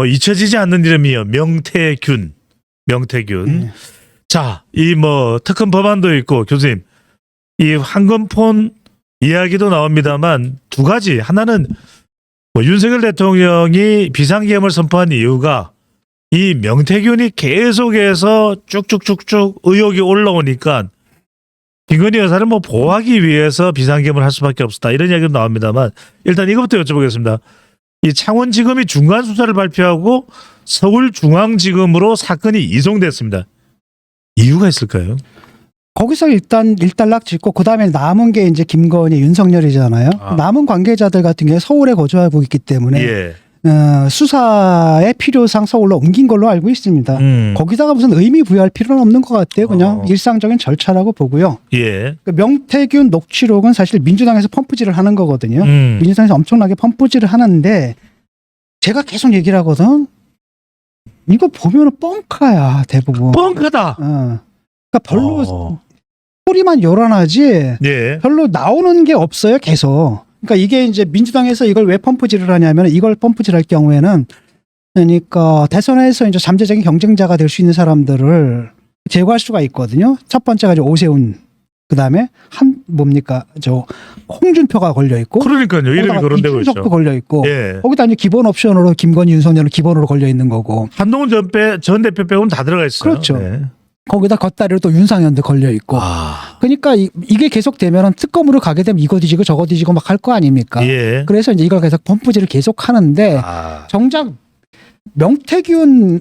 잊혀지지 않는 이름이에요. 명태균. 자, 이 특검 법안도 있고 교수님 이 황금폰 이야기도 나옵니다만 두 가지 하나는 윤석열 대통령이 비상계엄을 선포한 이유가 이 명태균이 계속해서 쭉쭉쭉쭉 의혹이 올라오니까 김건희 여사를 보호하기 위해서 비상계엄을 할 수밖에 없었다 이런 이야기도 나옵니다만 일단 이것부터 여쭤보겠습니다. 이 창원지검이 중간 수사를 발표하고 서울중앙지검으로 사건이 이송됐습니다. 이유가 있을까요? 거기서 일단 일단락 짓고 그다음에 남은 게 이제 김건희, 윤석열이잖아요. 남은 관계자들 같은 경우에 서울에 거주하고 있기 때문에 예. 수사의 필요상 서울로 옮긴 걸로 알고 있습니다. 거기다가 무슨 의미 부여할 필요는 없는 것 같아요. 그냥 일상적인 절차라고 보고요. 예. 그 명태균 녹취록은 사실 민주당에서 펌프질을 하는 거거든요. 민주당에서 엄청나게 펌프질을 하는데 제가 계속 얘기를 하거든. 이거 보면은 뻥카야 대부분. 뻥카다. 그러니까 별로 소리만 요란하지 예. 별로 나오는 게 없어요 계속. 그러니까 이게 이제 민주당에서 이걸 왜 펌프질을 하냐면 이걸 펌프질할 경우에는 그러니까 대선에서 이제 잠재적인 경쟁자가 될 수 있는 사람들을 제거할 수가 있거든요. 첫 번째가 이제 오세훈, 그 다음에 홍준표가 걸려 있고. 그러니까요. 이름이 거론되고 있죠. 이준석도 걸려 있고. 예. 거기다 이제 기본 옵션으로 김건희, 윤석열은 기본으로 걸려 있는 거고. 한동훈 전 대표 빼고는 다 들어가 있어요. 그렇죠. 네. 거기다 겉다리로 또 윤상현도 걸려 있고. 그러니까 이게 계속 되면은 특검으로 가게 되면 이거 뒤지고 저거 뒤지고 막 할 거 아닙니까? 예. 그래서 이제 이걸 계속 펌프질을 계속 하는데 정작 명태균이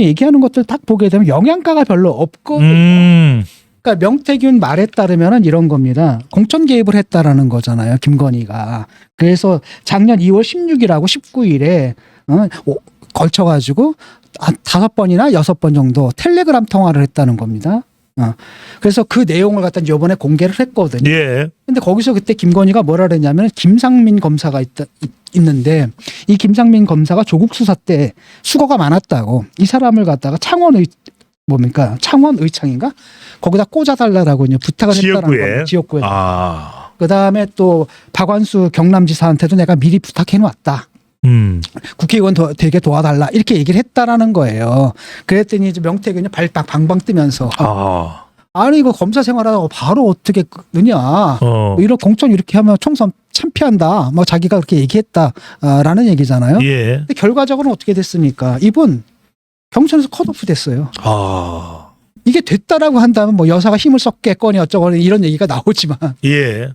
얘기하는 것들 딱 보게 되면 영양가가 별로 없거든요. 그러니까 명태균 말에 따르면은 이런 겁니다. 공천 개입을 했다라는 거잖아요. 김건희가. 그래서 작년 2월 16일하고 19일에 걸쳐가지고 한 5번이나 6번 정도 텔레그램 통화를 했다는 겁니다. 그래서 그 내용을 갖다 이번에 공개를 했거든요. 예. 근데 거기서 그때 김건희가 뭐라 그랬냐면 김상민 검사가 있는데 이 김상민 검사가 조국 수사 때 수고가 많았다고 이 사람을 갖다가 창원의창인가? 거기다 꽂아달라고 부탁을 했다는 겁니다. 지역구에. 그 다음에 또 박완수 경남지사한테도 내가 미리 부탁해놓았다. 국회의원 되게 도와달라 이렇게 얘기를 했다라는 거예요. 그랬더니 이제 명태균이 발딱 방방 뜨면서 아니 이거 검사 생활하다가 바로 어떻게 느냐 이런 공천 이렇게 하면 총선 참패한다 뭐 자기가 그렇게 얘기했다라는 얘기잖아요. 예. 근데 결과적으로 어떻게 됐습니까? 이분 경선에서 컷오프 됐어요. 이게 됐다라고 한다면 뭐 여사가 힘을 썼겠거니 어쩌거니 이런 얘기가 나오지만 예.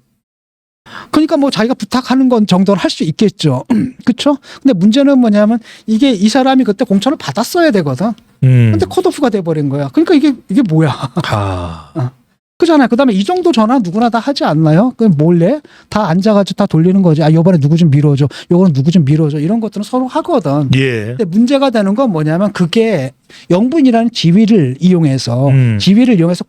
그러니까 뭐 자기가 부탁하는 건 정도는 할 수 있겠죠. 그렇죠? 근데 문제는 뭐냐면 이게 이 사람이 그때 공천을 받았어야 되거든. 근데 컷오프가 돼버린 거야. 그러니까 이게 뭐야? 그잖아요. 그다음에 이 정도 전화 누구나 다 하지 않나요? 그 몰래 다 앉아가지고 다 돌리는 거지. 아, 요번에 누구 좀 밀어줘. 요거는 누구 좀 밀어줘. 이런 것들은 서로 하거든. 예. 근데 문제가 되는 건 뭐냐면 그게 영부인이라는 지위를 이용해서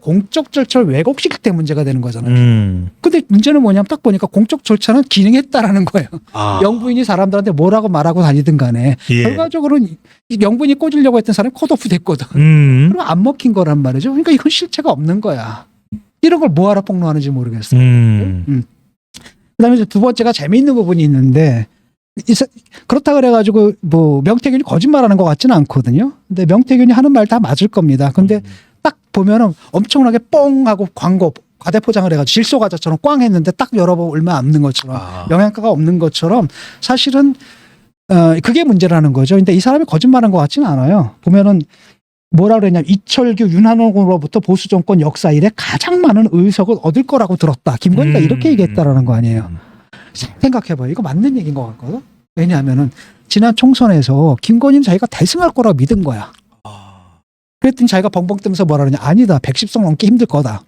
공적 절차를 왜곡시킬 때 문제가 되는 거잖아요. 근데 문제는 뭐냐면 딱 보니까 공적 절차는 기능했다라는 거예요. 아. 영부인이 사람들한테 뭐라고 말하고 다니든 간에 예. 결과적으로는 이 영부인이 꽂으려고 했던 사람이 컷오프 됐거든. 그리고 안 먹힌 거란 말이죠. 그러니까 이건 실체가 없는 거야. 이런 걸 뭐하러 폭로하는지 모르겠어요. 그다음에 이제 두 번째가 재미있는 부분이 있는데 그렇다 그래가지고 뭐 명태균이 거짓말하는 것 같지는 않거든요. 근데 명태균이 하는 말 다 맞을 겁니다. 근데 딱 보면은 엄청나게 뻥 하고 광고 과대포장을 해가지고 질소과자처럼 꽝 했는데 딱 열어보면 얼마 없는 것처럼 영양가가 없는 것처럼 사실은 그게 문제라는 거죠. 근데 이 사람이 거짓말한 것 같지는 않아요. 보면은 뭐라 그랬냐면 이철규 윤한홍으로부터 보수 정권 역사 이래 가장 많은 의석을 얻을 거라고 들었다. 김건희가 이렇게 얘기했다라는 거 아니에요. 생각해봐요. 이거 맞는 얘기인 것 같거든. 왜냐하면은 지난 총선에서 김건희는 자기가 대승할 거라고 믿은 거야. 그랬더니 자기가 벙벙 뜨면서 뭐라 그러냐. 아니다. 110석 넘기 힘들 거다.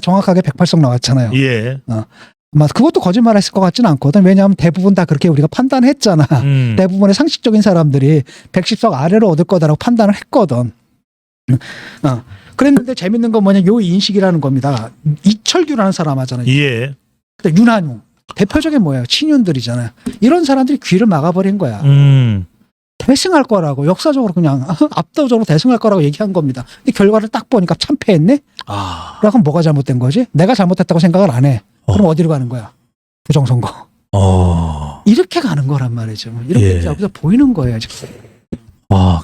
정확하게 108석 나왔잖아요. 예. 아마 그것도 거짓말했을 것 같지는 않거든. 왜냐하면 대부분 다 그렇게 우리가 판단했잖아. 대부분의 상식적인 사람들이 110석 아래로 얻을 거다라고 판단을 했거든. 그랬는데 재밌는 건 뭐냐, 요 인식이라는 겁니다. 이철규라는 사람 하잖아요. 예. 근데 윤한용 대표적인 뭐예요? 친윤들이잖아요. 이런 사람들이 귀를 막아버린 거야. 대승할 거라고 역사적으로 그냥 압도적으로 대승할 거라고 얘기한 겁니다. 근데 결과를 딱 보니까 참패했네. 그럼 뭐가 잘못된 거지? 내가 잘못했다고 생각을 안 해. 그럼 어디로 가는 거야? 부정선거. 이렇게 가는 거란 말이죠. 이렇게 이제 여기서 보이는 거예요. 지금.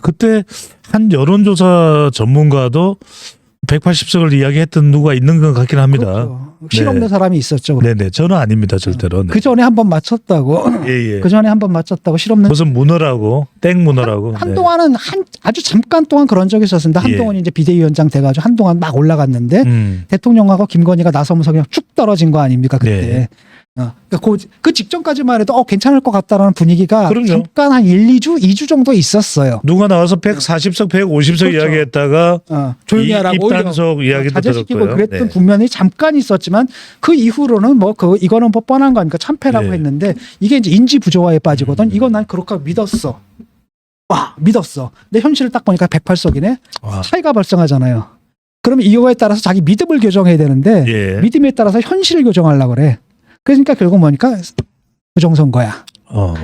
그때 한 여론조사 전문가도 180석을 이야기했던 누가 있는 것 같긴 합니다. 그렇죠. 실없는 사람이 있었죠. 네네. 저는 아닙니다. 절대로. 네. 그 전에 한번 맞췄다고. 예. 그 전에 한번 맞췄다고 실없는. 무슨 문어라고 땡 문어라고. 한동안은 아주 잠깐 동안 그런 적이 있었습니다. 한동안 이제 비대위원장 돼가지고 한동안 막 올라갔는데 대통령하고 김건희가 나서면서 그냥 쭉 떨어진 거 아닙니까 그때. 네. 그러니까 그 직전까지만 해도 괜찮을 것 같다라는 분위기가 그럼요. 잠깐 한 2주 정도 있었어요. 누가 나와서 140석, 150석 그렇죠. 이야기했다가 조용히 하라고 입단속 이야기도 자제시키고 들었고요. 그랬던 네. 분면이 잠깐 있었지만 그 이후로는 이거는 뭐 뻔한 거니까 참패라고 네. 했는데 이게 이제 인지 부조화에 빠지거든. 이건 난 그렇게 믿었어. 믿었어. 근데 현실을 딱 보니까 108석이네. 차이가 발생하잖아요. 그러면 이거에 따라서 자기 믿음을 교정해야 되는데 믿음에 따라서 현실을 교정하려고 그래. 그러니까 결국 뭐니까 부정선거야.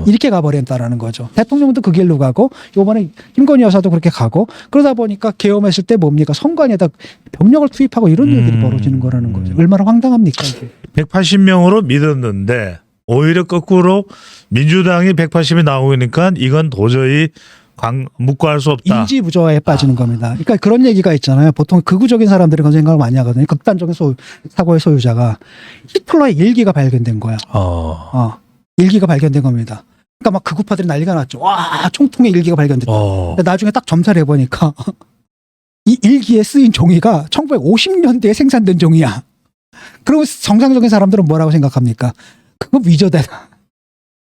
이렇게 가버린다라는 거죠. 대통령도 그 길로 가고 이번에 김건희 여사도 그렇게 가고 그러다 보니까 계엄했을 때 뭡니까? 선관위에다 병력을 투입하고 이런 일들이 벌어지는 거라는 거죠. 얼마나 황당합니까? 이게. 180명으로 믿었는데 오히려 거꾸로 민주당이 180이 나오니까 이건 도저히 묵과할 수 없다. 인지 부조화에 빠지는 겁니다. 그러니까 그런 얘기가 있잖아요. 보통 극우적인 사람들이 그런 생각을 많이 하거든요. 극단적인 사고의 소유자가 히틀러의 일기가 발견된 거야. 일기가 발견된 겁니다. 그러니까 막 극우파들이 난리가 났죠. 와, 총통의 일기가 발견됐다. 근데 나중에 딱 점사를 해보니까 이 일기에 쓰인 종이가 1950년대에 생산된 종이야. 그리고 정상적인 사람들은 뭐라고 생각합니까? 그거 위조되다.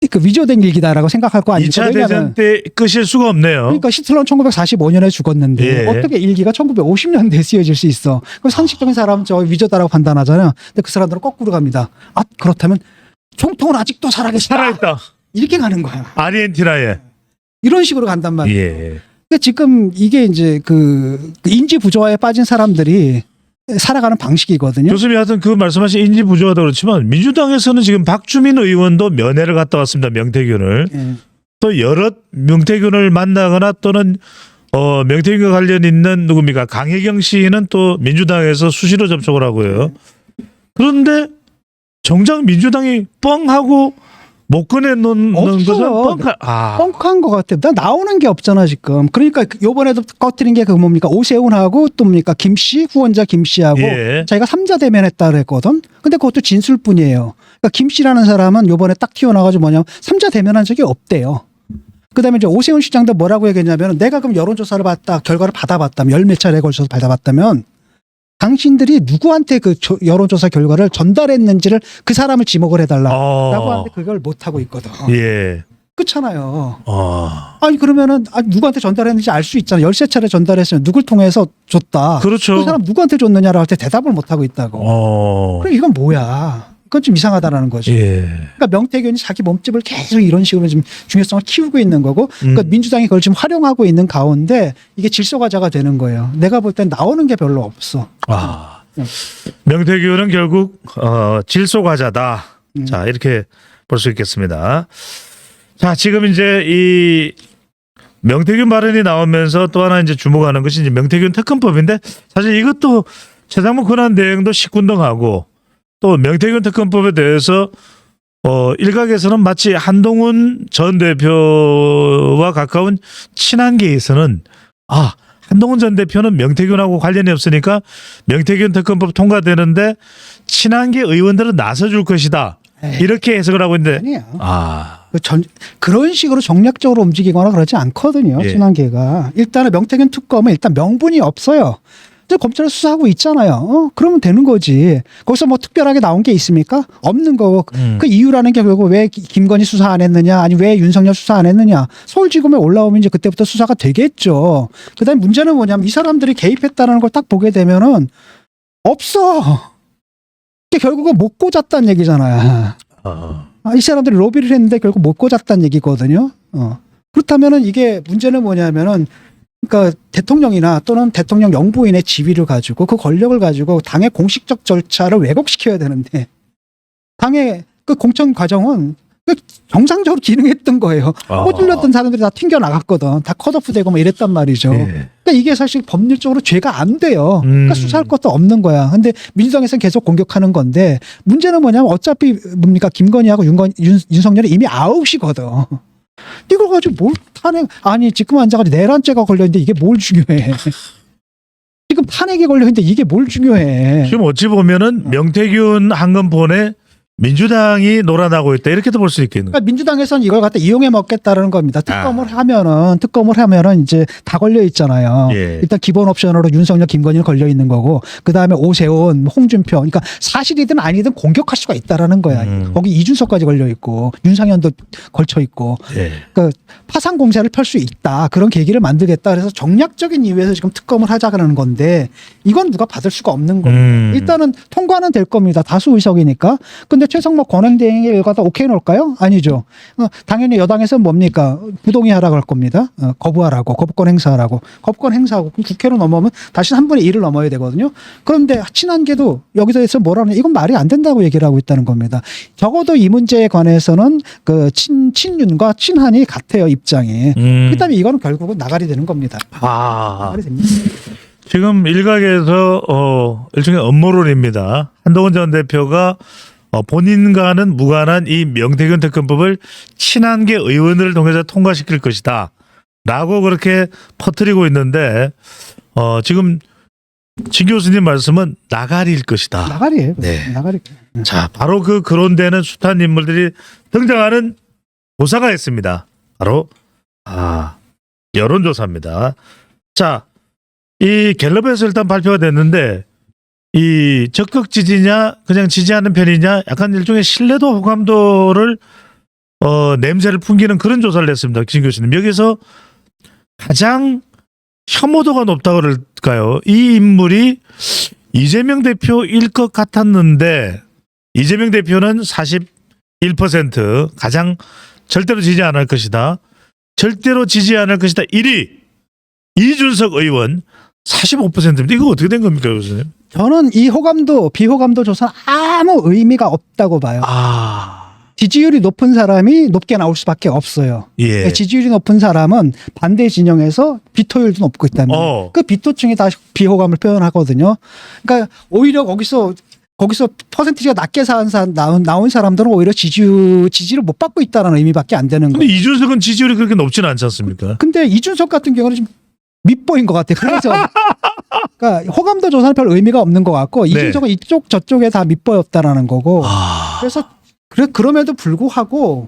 그 위조된 일기다라고 생각할 거 아닙니까? 2차 대전 때 끄실 수가 없네요. 그러니까 히틀러는 1945년에 죽었는데 어떻게 일기가 1950년대에 쓰여질 수 있어? 그럼 상식적인 사람은 저 위조다라고 판단하잖아요. 근데 그 사람들은 거꾸로 갑니다. 그렇다면 총통은 아직도 살아있다. 이렇게 가는 거야. 아르헨티나에. 이런 식으로 간단 말이에요. 예. 근데 지금 이게 이제 그 인지 부조화에 빠진 사람들이 살아가는 방식이거든요. 교수님 하여튼 그 말씀하신 인지 부조화도 그렇지만 민주당에서는 지금 박주민 의원도 면회를 갔다 왔습니다. 명태균을. 예. 또 여러 명태균을 만나거나 또는 명태균과 관련 있는 누굽니까? 강혜경 씨는 또 민주당에서 수시로 접촉을 하고요. 그런데 정작 민주당이 뻥하고 못 꺼내놓는 것은 뻥한 것 같아. 나 나오는 게 없잖아 지금. 그러니까 요번에도 꺼뜨린 게 그 뭡니까? 오세훈하고 또 뭡니까? 김씨 후원자 김씨하고 자기가 3자 대면했다 그랬거든. 근데 그것도 진술뿐이에요. 그러니까 김씨라는 사람은 요번에 딱 튀어나와가지고 뭐냐면 3자 대면한 적이 없대요. 그다음에 이제 오세훈 시장도 뭐라고 얘기했냐면 내가 그럼 여론조사를 받다 결과를 받아봤다면 열 몇 차례에 걸쳐서 받아봤다면 당신들이 누구한테 그 여론조사 결과를 전달했는지를 그 사람을 지목을 해달라라고 하는데 그걸 못 하고 있거든. 예. 그렇잖아요. 아, 아니 그러면은 누구한테 전달했는지 알 수 있잖아. 13차례 전달했으면 누굴 통해서 줬다. 그렇죠. 그 사람 누구한테 줬느냐라고 할 때 대답을 못 하고 있다고. 그럼 이건 뭐야? 그건 좀 이상하다라는 거죠. 예. 그러니까 명태균이 자기 몸집을 계속 이런 식으로 지금 중요성을 키우고 있는 거고, 그러니까 민주당이 그걸 지금 활용하고 있는 가운데 이게 질서과자가 되는 거예요. 내가 볼 땐 나오는 게 별로 없어. 아, 명태균은 결국 질소과자다. 자, 이렇게 볼 수 있겠습니다. 자, 지금 이제 이 명태균 발언이 나오면서 또 하나 이제 주목하는 것이 이제 명태균 특검법인데, 사실 이것도 최상무 권한 대행도 식군등하고 또 명태균 특검법에 대해서 일각에서는 마치 한동훈 전 대표와 가까운 친한계에서는 한동훈 전 대표는 명태균하고 관련이 없으니까 명태균 특검법 통과되는데 친한계 의원들은 나서줄 것이다. 이렇게 해석을 하고 있는데 아니야. 그런 식으로 정략적으로 움직이거나 그러지 않거든요. 예. 친한계가. 일단은 명태균 특검은 일단 명분이 없어요. 이제 검찰이 수사하고 있잖아요. 그러면 되는 거지. 거기서 뭐 특별하게 나온 게 있습니까? 없는 거고. 그 이유라는 게 결국 왜 김건희 수사 안 했느냐, 아니 왜 윤석열 수사 안 했느냐. 서울지검에 올라오면 이제 그때부터 수사가 되겠죠. 그다음에 문제는 뭐냐면 이 사람들이 개입했다는 걸 딱 보게 되면은 없어. 이게 결국은 못 꽂았다는 얘기잖아요. 이 사람들이 로비를 했는데 결국 못 꽂았다는 얘기거든요. 그렇다면은 이게 문제는 뭐냐면은 그러니까 대통령이나 또는 대통령 영부인의 지위를 가지고 그 권력을 가지고 당의 공식적 절차를 왜곡시켜야 되는데 당의 그 공천 과정은 정상적으로 기능했던 거예요. 꼬질렀던 사람들이 다 튕겨 나갔거든. 다 컷오프되고 뭐 이랬단 말이죠. 그러니까 이게 사실 법률적으로 죄가 안 돼요. 그러니까 수사할 것도 없는 거야. 근데 민주당에서는 계속 공격하는 건데 문제는 뭐냐면 어차피 뭡니까 김건희하고 윤석열이 이미 아웃이거든. 이걸 가지고 뭘 탄핵 아니 지금 앉아가지고 내란죄가 걸려있는데 이게 뭘 중요해. 지금 탄핵이 걸려있는데 이게 뭘 중요해. 지금 어찌 보면은 명태균 한건폰에 민주당이 놀아나고 있다 이렇게도 볼 수 있겠는. 그러니까 민주당에서는 이걸 갖다 이용해 먹겠다라는 겁니다. 특검을 하면은 이제 다 걸려 있잖아요. 예. 일단 기본 옵션으로 윤석열, 김건희는 걸려 있는 거고, 그 다음에 오세훈, 홍준표. 그러니까 사실이든 아니든 공격할 수가 있다라는 거야. 거기 이준석까지 걸려 있고, 윤상현도 걸쳐 있고. 예. 그러니까 파상 공세를 펼 수 있다. 그런 계기를 만들겠다. 그래서 정략적인 이유에서 지금 특검을 하자는 건데, 이건 누가 받을 수가 없는 겁니다. 일단은 통과는 될 겁니다. 다수 의석이니까. 근데 최성목 권한대행이 일가다 오케이 놓을까요? 아니죠. 당연히 여당에서는 뭡니까? 부동의하라고 할 겁니다. 거부하라고, 거부권 행사하라고. 거부권 행사하고 그럼 국회로 넘어오면 다시 3분의 1을 넘어야 되거든요. 그런데 친한계도 여기서 해서 뭐라는 이건 말이 안 된다고 얘기를 하고 있다는 겁니다. 적어도 이 문제에 관해서는 그 친윤과 친한이 같아요, 입장이. 그다음에 이거는 결국은 나가리 되는 겁니다. 나가리 됩니다. 지금 일각에서 일종의 음모론입니다. 한동훈 전 대표가 본인과는 무관한 이 명태균 특검법을 친한계 의원들을 통해서 통과시킬 것이다 라고 그렇게 퍼뜨리고 있는데 지금 진 교수님 말씀은 나가리일 것이다. 나가리예요. 네. 나가리. 자, 바로 그 거론되는 숱한 인물들이 등장하는 조사가 있습니다. 바로 여론조사입니다. 자, 이 갤럽에서 일단 발표가 됐는데 이 적극 지지냐 그냥 지지하는 편이냐 약간 일종의 신뢰도 호감도를 냄새를 풍기는 그런 조사를 냈습니다. 진 교수님 여기서 가장 혐오도가 높다고 그럴까요? 이 인물이 이재명 대표일 것 같았는데 이재명 대표는 41% 가장 절대로 지지 않을 것이다. 절대로 지지 않을 것이다. 1위 이준석 의원 45%입니다. 이거 어떻게 된 겁니까, 교수님? 저는 이 호감도 비호감도 조사는 아무 의미가 없다고 봐요. 지지율이 높은 사람이 높게 나올 수밖에 없어요. 예. 지지율이 높은 사람은 반대 진영에서 비토율도 높고 있다면 그 비토층이 다 비호감을 표현하거든요. 그러니까 오히려 거기서 퍼센티지가 낮게 나온 사람들은 오히려 지지를 못 받고 있다는 의미밖에 안 되는 근데 거예요. 이준석은 지지율이 그렇게 높지는 않지 않습니까? 근데 이준석 같은 경우는 좀 밑보인 것 같아요. 그래서 그러니까 호감도 조사는 별 의미가 없는 것 같고 이준석은 이쪽 저쪽에 다 밑보였다라는 거고 그래서 그럼에도 불구하고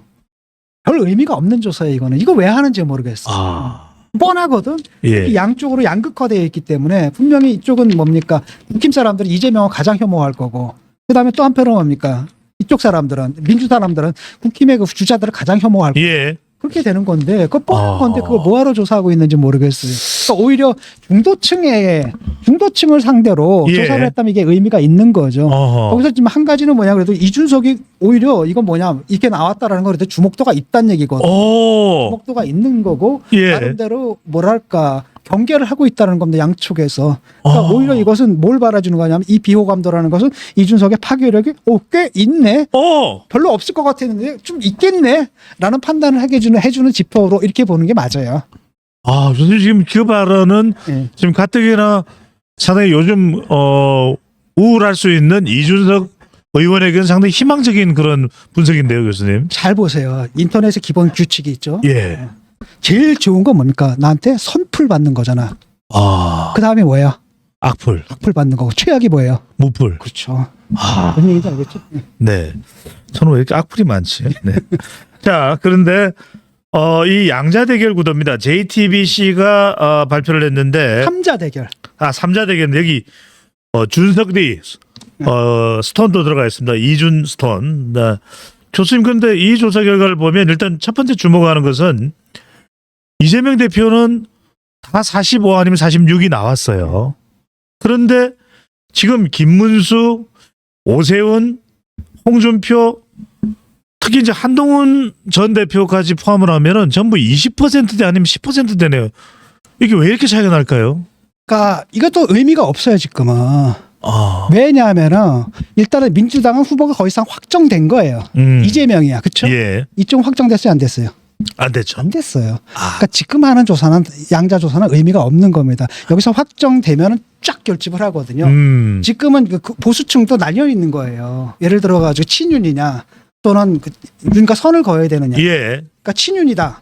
별 의미가 없는 조사예요. 이거 왜 하는지 모르겠어. 뻔하거든. 예. 양쪽으로 양극화되어 있기 때문에 분명히 이쪽은 뭡니까 국힘 사람들은 이재명을 가장 혐오할 거고 그다음에 또 한편으로 뭡니까 이쪽 사람들은 민주 사람들은 국힘의 그 주자들을 가장 혐오할 거고 예. 그렇게 되는 건데 그거 뻔한 아. 건데 그걸 뭐하러 조사하고 있는지 모르겠어요. 그러니까 오히려 중도층을 상대로 예. 조사를 했다면 이게 의미가 있는 거죠. 어허. 거기서 지금 한 가지는 뭐냐 그래도 이준석이 오히려 이건 뭐냐 이게 나왔다라는 거 그래도 주목도가 있다는 얘기거든. 오. 주목도가 있는 거고 예. 나름대로 뭐랄까 경계를 하고 있다는 겁니다. 양쪽에서. 그러니까 오히려 이것은 뭘 바라주는 거냐면 이 비호감도라는 것은 이준석의 파괴력이 꽤 있네. 별로 없을 것 같았는데 좀 있겠네. 라는 판단을 해주는 지표로 이렇게 보는 게 맞아요. 아, 선생님 지금 그 발언은 예. 지금 가뜩이나 상당히 요즘 우울할 수 있는 이준석 의원에게는 상당히 희망적인 그런 분석인데요, 교수님. 잘 보세요. 인터넷에 기본 규칙이 있죠. 예. 제일 좋은 건 뭡니까? 나한테 선풀 받는 거잖아. 아, 그 다음에 뭐야? 악플, 악플 받는 거고. 최악이 뭐예요? 무플. 그렇죠. 아, 무슨 얘기인지 알겠죠? 네. 저는 왜 이렇게 악플이 많지? 네. 자, 그런데 이 양자 대결 구도입니다. JTBC가 발표를 했는데, 3자 대결. 3자 대결 여기 준석리 스톤도 들어가 있습니다. 이준 스톤. 네. 교수님, 그런데 이 조사 결과를 보면 일단 첫 번째 주목하는 것은 이재명 대표는 다 45 아니면 46이 나왔어요. 그런데 지금 김문수, 오세훈, 홍준표, 특히 이제 한동훈 전 대표까지 포함을 하면은 전부 20%대 아니면 10%대네요. 이게 왜 이렇게 차이가 날까요? 그러니까 이것도 의미가 없어요, 지금은. 아, 왜냐하면은 일단은 민주당은 후보가 거의 상 확정된 거예요. 이재명이야. 그렇죠? 예, 이쪽 확정됐어요, 안 됐어요? 안 됐죠. 안 됐어요. 그러니까 지금 하는 조사는 양자 조사는 의미가 없는 겁니다. 여기서 확정되면은 쫙 결집을 하거든요. 지금은 그 보수층도 나뉘어 있는 거예요. 예를 들어 가지고 친윤이냐 또는 그러니까 선을 그어야 되느냐. 예, 그러니까 친윤이다.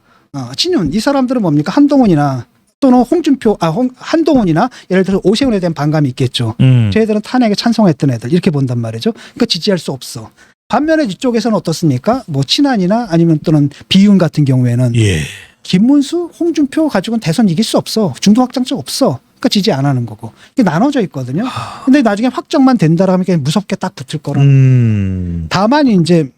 친윤 이 사람들은 뭡니까? 한동훈이나 또는 홍준표, 한동훈이나 예를 들어 오세훈에 대한 반감이 있겠죠. 쟤들은 탄핵에 찬성했던 애들 이렇게 본단 말이죠. 그러니까 지지할 수 없어. 반면에 이쪽에서는 어떻습니까? 뭐 친한이나 아니면 또는 비윤 같은 경우에는 예. 김문수, 홍준표 가지고는 대선 이길 수 없어. 중도 확장적 없어. 그러니까 지지 안 하는 거고. 이게 나눠져 있거든요. 근데 나중에 확정만 된다라면 그냥 무섭게 딱 붙을 거라. 다만 이제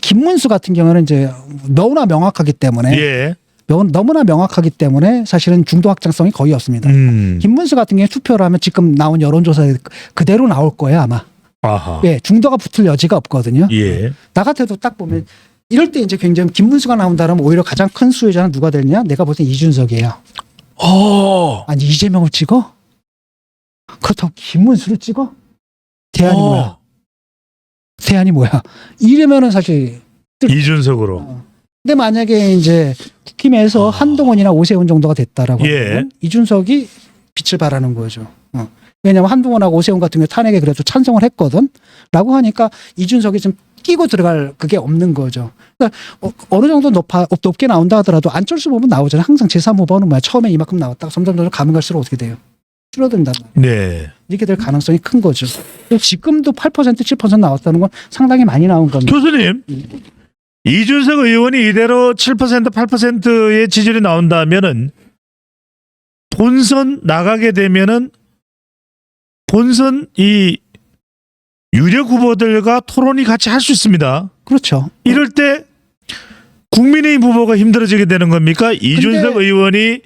김문수 같은 경우는 이제 너무나 명확하기 때문에 예. 너무나 명확하기 때문에 사실은 중도 확장성이 거의 없습니다. 김문수 같은 경우에 투표를 하면 지금 나온 여론조사에 그대로 나올 거예요 아마. 아하. 예, 중도가 붙을 여지가 없거든요. 예. 나 같아도 딱 보면 이럴 때 이제 굉장히 김문수가 나온다면 오히려 가장 큰 수혜자는 누가 되느냐? 내가 볼 땐 이준석이에요. 아니 이재명을 찍어? 그렇다고 김문수를 찍어? 대안이 뭐야? 대안이 뭐야? 이러면은 사실 이준석으로. 근데 만약에 이제 국힘에서 한동훈이나 오세훈 정도가 됐다라고 예. 하면 이준석이 빛을 발하는 거죠. 왜냐하면 한동훈하고 오세훈 같은 경우 탄핵에 그래도 찬성을 했거든. 라고 하니까 이준석이 좀 끼고 들어갈 그게 없는 거죠. 그러니까 어느 정도 높게 나온다 하더라도 안철수 보면 나오잖아요. 항상 제3후보는 뭐야. 처음에 이만큼 나왔다가 점점 가면 갈수록 어떻게 돼요? 줄어든단 말이에요. 네. 이렇게 될 가능성이 큰 거죠. 지금도 8% 7% 나왔다는 건 상당히 많이 나온 겁니다. 교수님, 이준석 의원이 이대로 7% 8%의 지지율이 나온다면은 본선 나가게 되면은 본선 이 유력 후보들과 토론이 같이 할 수 있습니다. 그렇죠. 이럴 때 국민의힘 후보가 힘들어지게 되는 겁니까? 이준석 의원이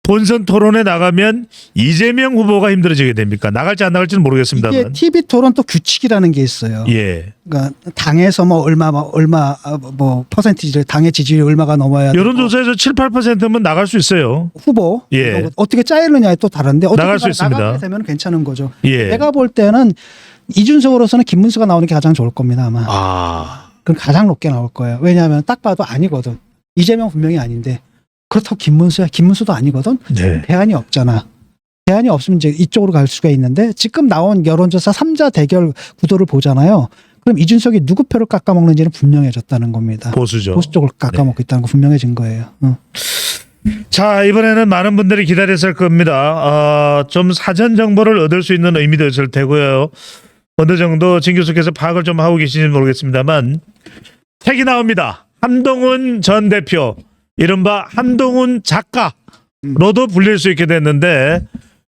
본선 토론에 나가면 이재명 후보가 힘들어지게 됩니까? 나갈지 안 나갈지는 이게 모르겠습니다만. TV 토론 또 규칙이라는 게 있어요. 예. 그러니까 당에서 뭐 얼마 퍼센티지를 당의 지지율이 얼마가 넘어야 되고 여론조사에서 7, 8%면 나갈 수 있어요. 후보 예. 어떻게 짜이느냐에 또 다른데 어떻게 나갈 수 있습니다. 나가게 되면 괜찮은 거죠. 예. 내가 볼 때는 이준석으로서는 김문수가 나오는 게 가장 좋을 겁니다 아마. 그럼 가장 높게 나올 거예요. 왜냐하면 딱 봐도 아니거든. 이재명 분명히 아닌데 그렇다고 김문수야. 김문수도 아니거든. 네. 대안이 없잖아. 대안이 없으면 이제 이쪽으로 갈 수가 있는데 지금 나온 여론조사 3자 대결 구도를 보잖아요. 그럼 이준석이 누구 표를 깎아먹는지는 분명해졌다는 겁니다. 보수죠. 보수 쪽을 깎아먹고 있다는 거 분명해진 거예요. 자, 이번에는 많은 분들이 기다렸을 겁니다. 좀 사전 정보를 얻을 수 있는 의미도 있을 테고요. 어느 정도 진 교수께서 파악을 좀 하고 계신지 모르겠습니다만 책이 나옵니다. 한동훈 전 대표, 이른바 한동훈 작가로도 불릴 수 있게 됐는데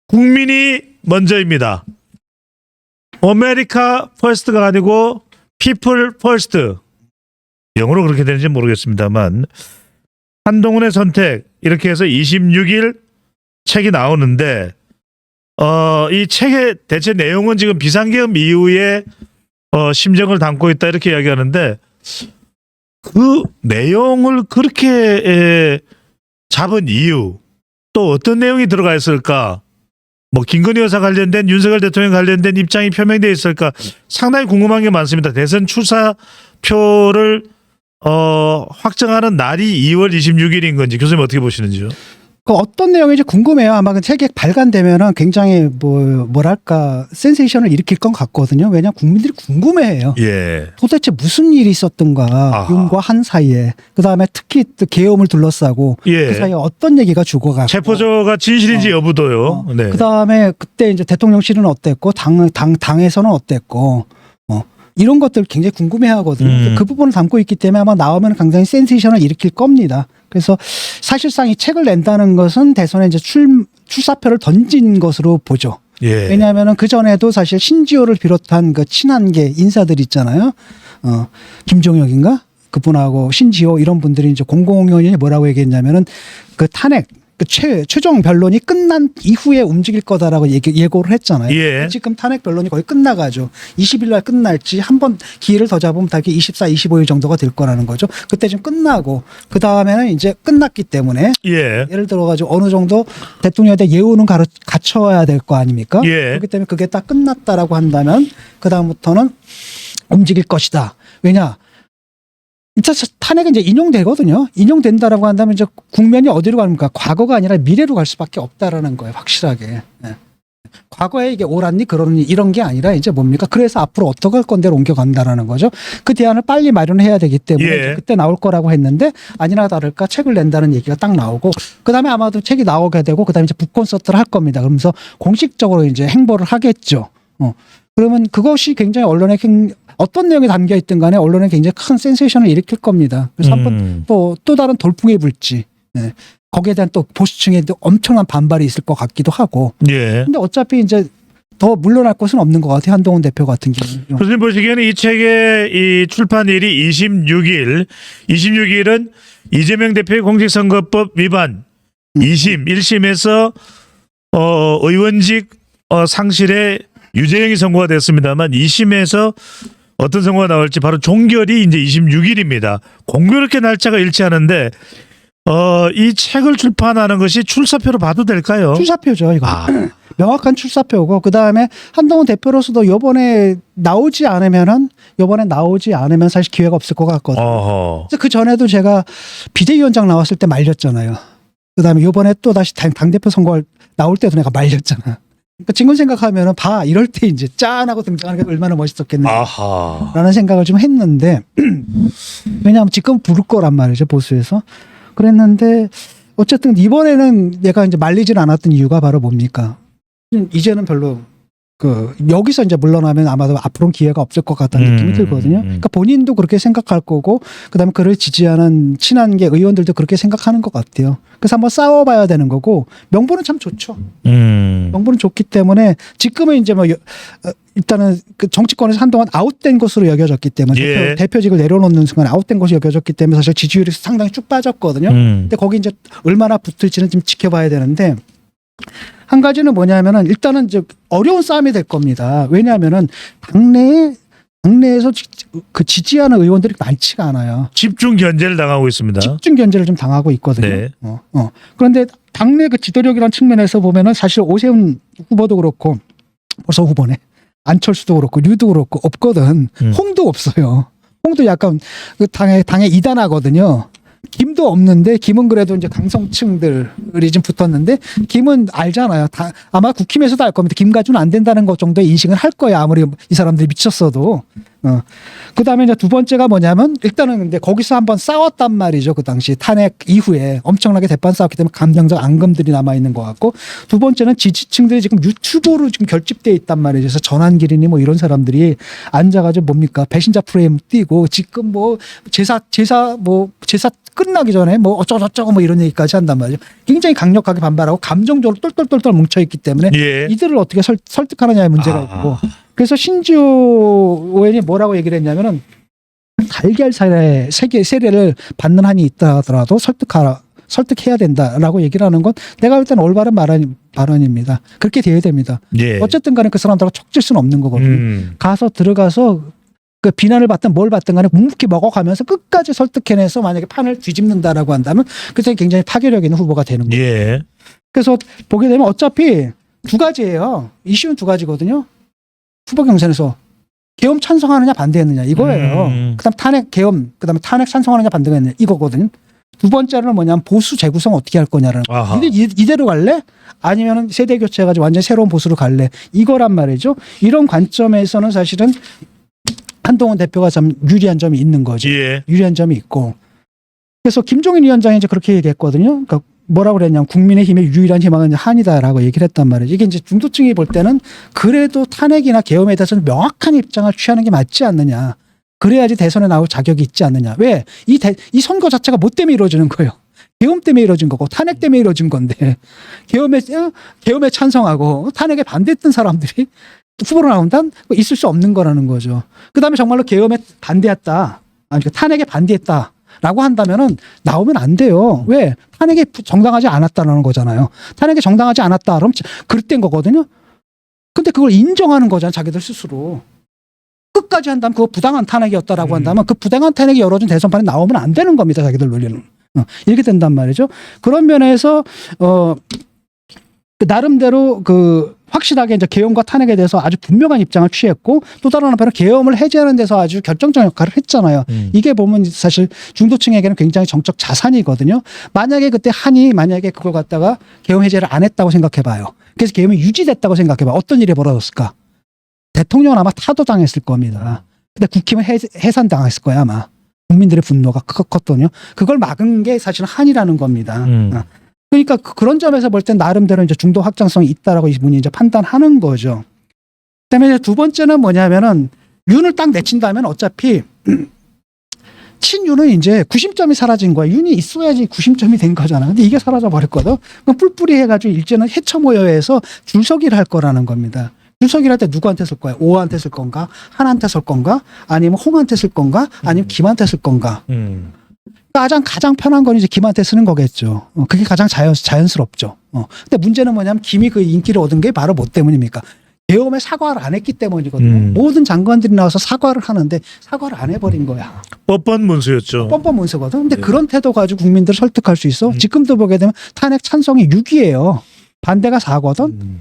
국민이 먼저입니다. 아메리카 퍼스트가 아니고 피플 퍼스트. 영어로 그렇게 되는지 모르겠습니다만 한동훈의 선택 이렇게 해서 26일 책이 나오는데 이 책의 대체 내용은 지금 비상계엄 이후에 심정을 담고 있다 이렇게 이야기하는데 그 내용을 그렇게 잡은 이유 또 어떤 내용이 들어가 있을까? 뭐 김건희 여사 관련된 윤석열 대통령 관련된 입장이 표명되어 있을까? 상당히 궁금한 게 많습니다. 대선 출사표를 확정하는 날이 2월 26일인 건지 교수님 어떻게 보시는지요? 그 어떤 내용인지 궁금해요. 아마 그 책이 발간되면은 굉장히 뭐랄까 센세이션을 일으킬 것 같거든요. 왜냐 국민들이 궁금해해요. 예. 도대체 무슨 일이 있었던가 아하. 윤과 한 사이에 그다음에 특히 또 계엄을 둘러싸고 예. 그 사이에 어떤 얘기가 죽어가고 체포조가 진실인지 여부도요. 네. 그다음에 그때 이제 대통령실은 어땠고 당에서는 어땠고 이런 것들 굉장히 궁금해하거든요. 그 부분을 담고 있기 때문에 아마 나오면 굉장히 센세이션을 일으킬 겁니다. 그래서 사실상 이 책을 낸다는 것은 대선에 이제 출사표를 던진 것으로 보죠. 예. 왜냐하면은 그 전에도 사실 신지호를 비롯한 그 친한계 인사들 있잖아요. 김종혁인가 그분하고 신지호 이런 분들이 이제 공공연히 뭐라고 얘기했냐면은 그 탄핵 그 최종 변론이 끝난 이후에 움직일 거다라고 예고를 했잖아요. 예. 지금 탄핵 변론이 거의 끝나가죠. 20일 날 끝날지 한 번 기회를 더 잡으면 다시 24, 25일 정도가 될 거라는 거죠. 그때 좀 끝나고 그 다음에는 이제 끝났기 때문에 예. 예를 들어가지고 어느 정도 대통령에 대해 예우는 갖춰야 될 거 아닙니까? 예. 그렇기 때문에 그게 딱 끝났다라고 한다면 그 다음부터는 움직일 것이다. 왜냐? 일단 탄핵은 이제 인용되거든요. 인용된다라고 한다면 이제 국면이 어디로 갑니까? 과거가 아니라 미래로 갈 수밖에 없다라는 거예요. 확실하게. 예. 과거에 이게 옳았니 그러니 이런 게 아니라 이제 뭡니까? 그래서 앞으로 어떻게 할 건데로 옮겨간다라는 거죠. 그 대안을 빨리 마련해야 되기 때문에 예. 그때 나올 거라고 했는데 아니나 다를까 책을 낸다는 얘기가 딱 나오고 그다음에 아마도 책이 나오게 되고 그다음에 이제 북콘서트를 할 겁니다. 그러면서 공식적으로 이제 행보를 하겠죠. 그러면 그것이 굉장히 언론에 어떤 내용이 담겨 있든 간에 언론에 굉장히 큰 센세이션을 일으킬 겁니다. 그래서 한번 또 다른 돌풍이 불지. 네. 거기에 대한 또 보수층에 엄청난 반발이 있을 것 같기도 하고. 예. 근데 어차피 이제 더 물러날 것은 없는 것 같아요. 한동훈 대표 같은 경우는. 교수님 보시기에는 이 책의 이 출판일이 26일은 이재명 대표의 공직선거법 위반 2심, 1심에서 의원직 상실에 유죄형이 선고가 됐습니다만 2심에서 어떤 선고가 나올지 바로 종결이 이제 26일입니다. 공교롭게 날짜가 일치하는데 이 책을 출판하는 것이 출사표로 봐도 될까요? 출사표죠, 이거. 명확한 출사표고 그다음에 한동훈 대표로서도 이번에 나오지 않으면 사실 기회가 없을 것 같거든요. 그래서 그 전에도 제가 비대위원장 나왔을 때 말렸잖아요. 그다음에 이번에 또 다시 당대표 선거 나올 때도 내가 말렸잖아. 그러니까 지금 생각하면은 이럴 때 이제 짠하고 등장하는 게 얼마나 멋있었겠네라는 생각을 좀 했는데 왜냐하면 지금 부를 거란 말이죠 보수에서 그랬는데 어쨌든 이번에는 내가 이제 말리진 않았던 이유가 바로 뭡니까? 이제는 별로 여기서 이제 물러나면 아마도 앞으로는 기회가 없을 것 같다는 느낌이 들거든요. 그러니까 본인도 그렇게 생각할 거고, 그다음에 그를 지지하는 친한계 의원들도 그렇게 생각하는 것 같아요. 그래서 한번 싸워봐야 되는 거고, 명분은 참 좋죠. 명분은 좋기 때문에 지금은 이제 일단은 그 정치권에서 한동안 아웃된 것으로 여겨졌기 때문에 예. 대표직을 내려놓는 순간 아웃된 것이 여겨졌기 때문에 사실 지지율이 상당히 쭉 빠졌거든요. 근데 거기 이제 얼마나 붙을지는 좀 지켜봐야 되는데. 한 가지는 뭐냐면은 일단은 이제 어려운 싸움이 될 겁니다. 왜냐하면은 당내에서 그 지지하는 의원들이 많지가 않아요. 집중 견제를 당하고 있습니다. 집중 견제를 좀 당하고 있거든요. 네. 그런데 당내 그 지도력이라는 측면에서 보면은 사실 오세훈 후보도 그렇고 벌써 후보네. 안철수도 그렇고 류도 그렇고 없거든. 홍도 없어요. 홍도 약간 그 당에 이단하거든요. 김도 없는데 김은 그래도 이제 강성층들이 좀 붙었는데 김은 알잖아요. 아마 국힘에서도 알 겁니다. 김 가지고는 안 된다는 것 정도의 인식을 할 거야. 아무리 이 사람들이 미쳤어도. 그다음에 이제 두 번째가 뭐냐면 일단은 근데 거기서 한번 싸웠단 말이죠. 그 당시 탄핵 이후에 엄청나게 대판 싸웠기 때문에 감정적 앙금들이 남아 있는 것 같고 두 번째는 지지층들이 지금 유튜브로 지금 결집돼 있단 말이죠. 그래서 전환기린이 뭐 이런 사람들이 앉아가지고 뭡니까 배신자 프레임 띄고 지금 뭐 제사 끝나기 전에 뭐 어쩌고저쩌고 뭐 이런 얘기까지 한단 말이죠. 굉장히 강력하게 반발하고 감정적으로 똘똘똘똘 뭉쳐있기 때문에 예. 이들을 어떻게 설득하느냐의 문제가 있고 그래서 신지호 의원이 뭐라고 얘기를 했냐면은 달걀 세례를 받는 한이 있다 하더라도 설득해야 된다라고 얘기를 하는 건 내가 볼 때는 올바른 발언입니다. 그렇게 돼야 됩니다. 예. 어쨌든 간에 그 사람들하고 척질 수는 없는 거거든요. 들어가서 그 비난을 받든 뭘 받든 간에 묵묵히 먹어가면서 끝까지 설득해내서 만약에 판을 뒤집는다라고 한다면 그때 굉장히 파괴력 있는 후보가 되는 거예요. 예. 그래서 보게 되면 어차피 두 가지예요. 이슈는 두 가지거든요. 후보 경선에서 계엄 찬성하느냐 반대했느냐 이거예요. 그다음 탄핵 계엄, 그다음에 탄핵 찬성하느냐 반대했느냐 이거거든요. 두 번째는 뭐냐면 보수 재구성 어떻게 할 거냐라는 거. 아하. 이대로 갈래? 아니면 세대 교체해가지고 완전 새로운 보수로 갈래? 이거란 말이죠. 이런 관점에서는 사실은 한동훈 대표가 참 유리한 점이 있는 거죠. 예. 유리한 점이 있고. 그래서 김종인 위원장이 이제 그렇게 얘기했거든요. 그러니까 뭐라고 그랬냐면 국민의힘의 유일한 희망은 이제 한이다라고 얘기를 했단 말이에요. 이게 이제 중도층이 볼 때는 그래도 탄핵이나 계엄에 대해서는 명확한 입장을 취하는 게 맞지 않느냐. 그래야지 대선에 나올 자격이 있지 않느냐. 왜? 이 선거 자체가 뭐 때문에 이루어지는 거예요? 계엄 때문에 이루어진 거고 탄핵 때문에 이루어진 건데 계엄에 찬성하고 탄핵에 반대했던 사람들이 후보로 나온다면 있을 수 없는 거라는 거죠. 그다음에 정말로 계엄에 반대했다. 아니 탄핵에 반대했다라고 한다면은 나오면 안 돼요. 왜? 탄핵에 정당하지 않았다라는 거잖아요. 탄핵에 정당하지 않았다. 그럼 그릇된 거거든요. 근데 그걸 인정하는 거잖아요. 자기들 스스로. 끝까지 한다면 그거 부당한 탄핵이었다라고 한다면 그 부당한 탄핵이 열어준 대선판에 나오면 안 되는 겁니다. 자기들 논리는. 이렇게 된단 말이죠. 그런 면에서 나름대로 확실하게 이제 계엄과 탄핵에 대해서 아주 분명한 입장을 취했고 또 다른 한편은 계엄을 해제하는 데서 아주 결정적 역할을 했잖아요. 이게 보면 사실 중도층에게는 굉장히 정적 자산이거든요. 만약에 그때 한이 만약에 그걸 갖다가 계엄 해제를 안 했다고 생각해봐요. 그래서 계엄이 유지됐다고 생각해봐. 어떤 일이 벌어졌을까? 대통령은 아마 타도당했을 겁니다. 근데 국힘은 해산당했을 거야 아마. 국민들의 분노가 컸거든요. 그걸 막은 게 사실은 한이라는 겁니다. 그러니까 그런 점에서 볼 땐 나름대로 이제 중도 확장성이 있다라고 이분이 이제 판단하는 거죠. 그다음에 이제 두 번째는 뭐냐면은 윤을 딱 내친다면 어차피 친윤은 이제 구심점이 사라진 거야. 윤이 있어야지 구심점이 된 거잖아. 근데 이게 사라져 버렸거든. 그럼 뿔뿔이 해가지고 일제는 해쳐 모여해서 줄서기를 할 거라는 겁니다. 줄서기를 할 때 누구한테 쓸 거야? 오한테 쓸 건가? 한한테 쓸 건가? 아니면 홍한테 쓸 건가? 아니면 김한테 쓸 건가? 가장 편한 건 이제 김한테 쓰는 거겠죠. 그게 가장 자연스럽죠. 근데 문제는 뭐냐면 김이 그 인기를 얻은 게 바로 뭐 때문입니까? 계엄에 사과를 안 했기 때문이거든요. 모든 장관들이 나와서 사과를 하는데 사과를 안 해버린 거야. 뻔뻔 문수였죠. 뻔뻔 문서거든. 근데 그런 태도 가지고 국민들을 설득할 수 있어. 지금도 보게 되면 탄핵 찬성이 6이에요. 반대가 4거든.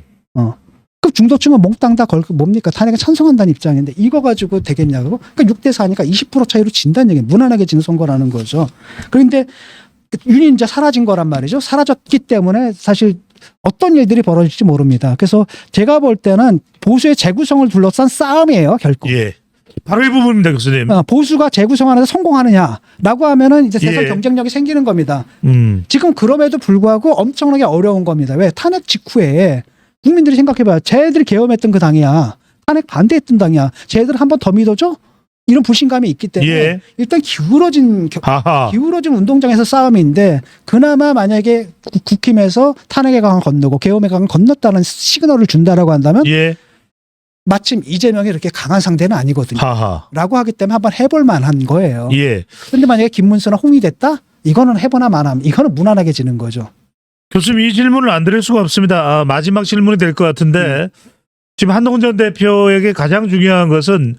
그 중도층은 몽땅 다 뭡니까? 탄핵에 찬성한다는 입장인데 이거 가지고 되겠냐고. 그러니까 6대 4니까 20% 차이로 진다는 얘기예요. 무난하게 지는 선거라는 거죠. 그런데 윤이 이제 사라진 거란 말이죠. 사라졌기 때문에 사실 어떤 일들이 벌어질지 모릅니다. 그래서 제가 볼 때는 보수의 재구성을 둘러싼 싸움이에요, 결국. 예. 바로 이 부분입니다, 교수님. 보수가 재구성하는데 성공하느냐라고 하면은 이제 대선 예. 경쟁력이 생기는 겁니다. 지금 그럼에도 불구하고 엄청나게 어려운 겁니다. 왜? 탄핵 직후에 국민들이 생각해봐요. 쟤들이 계엄했던 그 당이야. 탄핵 반대했던 당이야. 쟤들 한 번 더 믿어줘? 이런 불신감이 있기 때문에 예. 일단 기울어진 운동장에서 싸움인데 그나마 만약에 국힘에서 탄핵의 강을 건너고 계엄의 강을 건넜다는 시그널을 준다라고 한다면 예. 마침 이재명이 이렇게 강한 상대는 아니거든요. 라고 하기 때문에 한번 해볼 만한 거예요. 예. 그런데 만약에 김문수나 홍이 됐다? 이거는 해보나 마나. 이거는 무난하게 지는 거죠. 교수님 이 질문을 안 드릴 수가 없습니다. 마지막 질문이 될 것 같은데 지금 한동훈 전 대표에게 가장 중요한 것은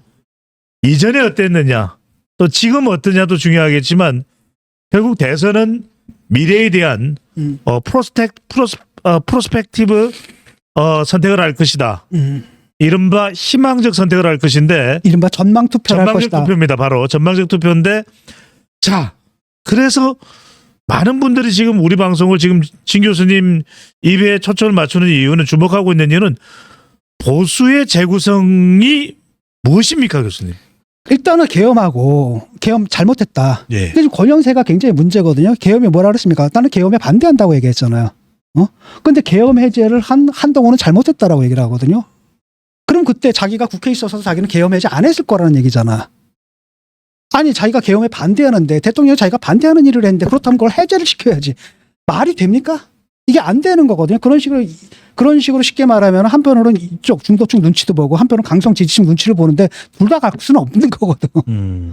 이전에 어땠느냐 또 지금 어떠냐도 중요하겠지만 결국 대선은 미래에 대한 프로스펙티브 선택을 할 것이다. 이른바 희망적 선택을 할 것인데 이른바 전망 투표를 할 것이다. 전망적 투표입니다. 바로 전망적 투표인데 자 그래서 많은 분들이 지금 우리 방송을 지금 진 교수님 입에 초점을 맞추는 이유는 주목하고 있는 이유는 보수의 재구성이 무엇입니까, 교수님? 일단은 계엄 잘못했다. 예. 근데 지금 권영세가 굉장히 문제거든요. 계엄이 뭐라 그랬습니까? 나는 계엄에 반대한다고 얘기했잖아요. 근데 계엄 해제를 한동훈은 잘못했다라고 얘기를 하거든요. 그럼 그때 자기가 국회에 있어서 자기는 계엄 해제 안 했을 거라는 얘기잖아. 아니 자기가 계엄에 반대하는데 대통령이 자기가 반대하는 일을 했는데 그렇다면 그걸 해제를 시켜야지. 말이 됩니까? 이게 안 되는 거거든요. 그런 식으로 쉽게 말하면 한편으로는 이쪽 중도층 눈치도 보고 한편으로는 강성 지지층 눈치를 보는데 둘 다 갈 수는 없는 거거든.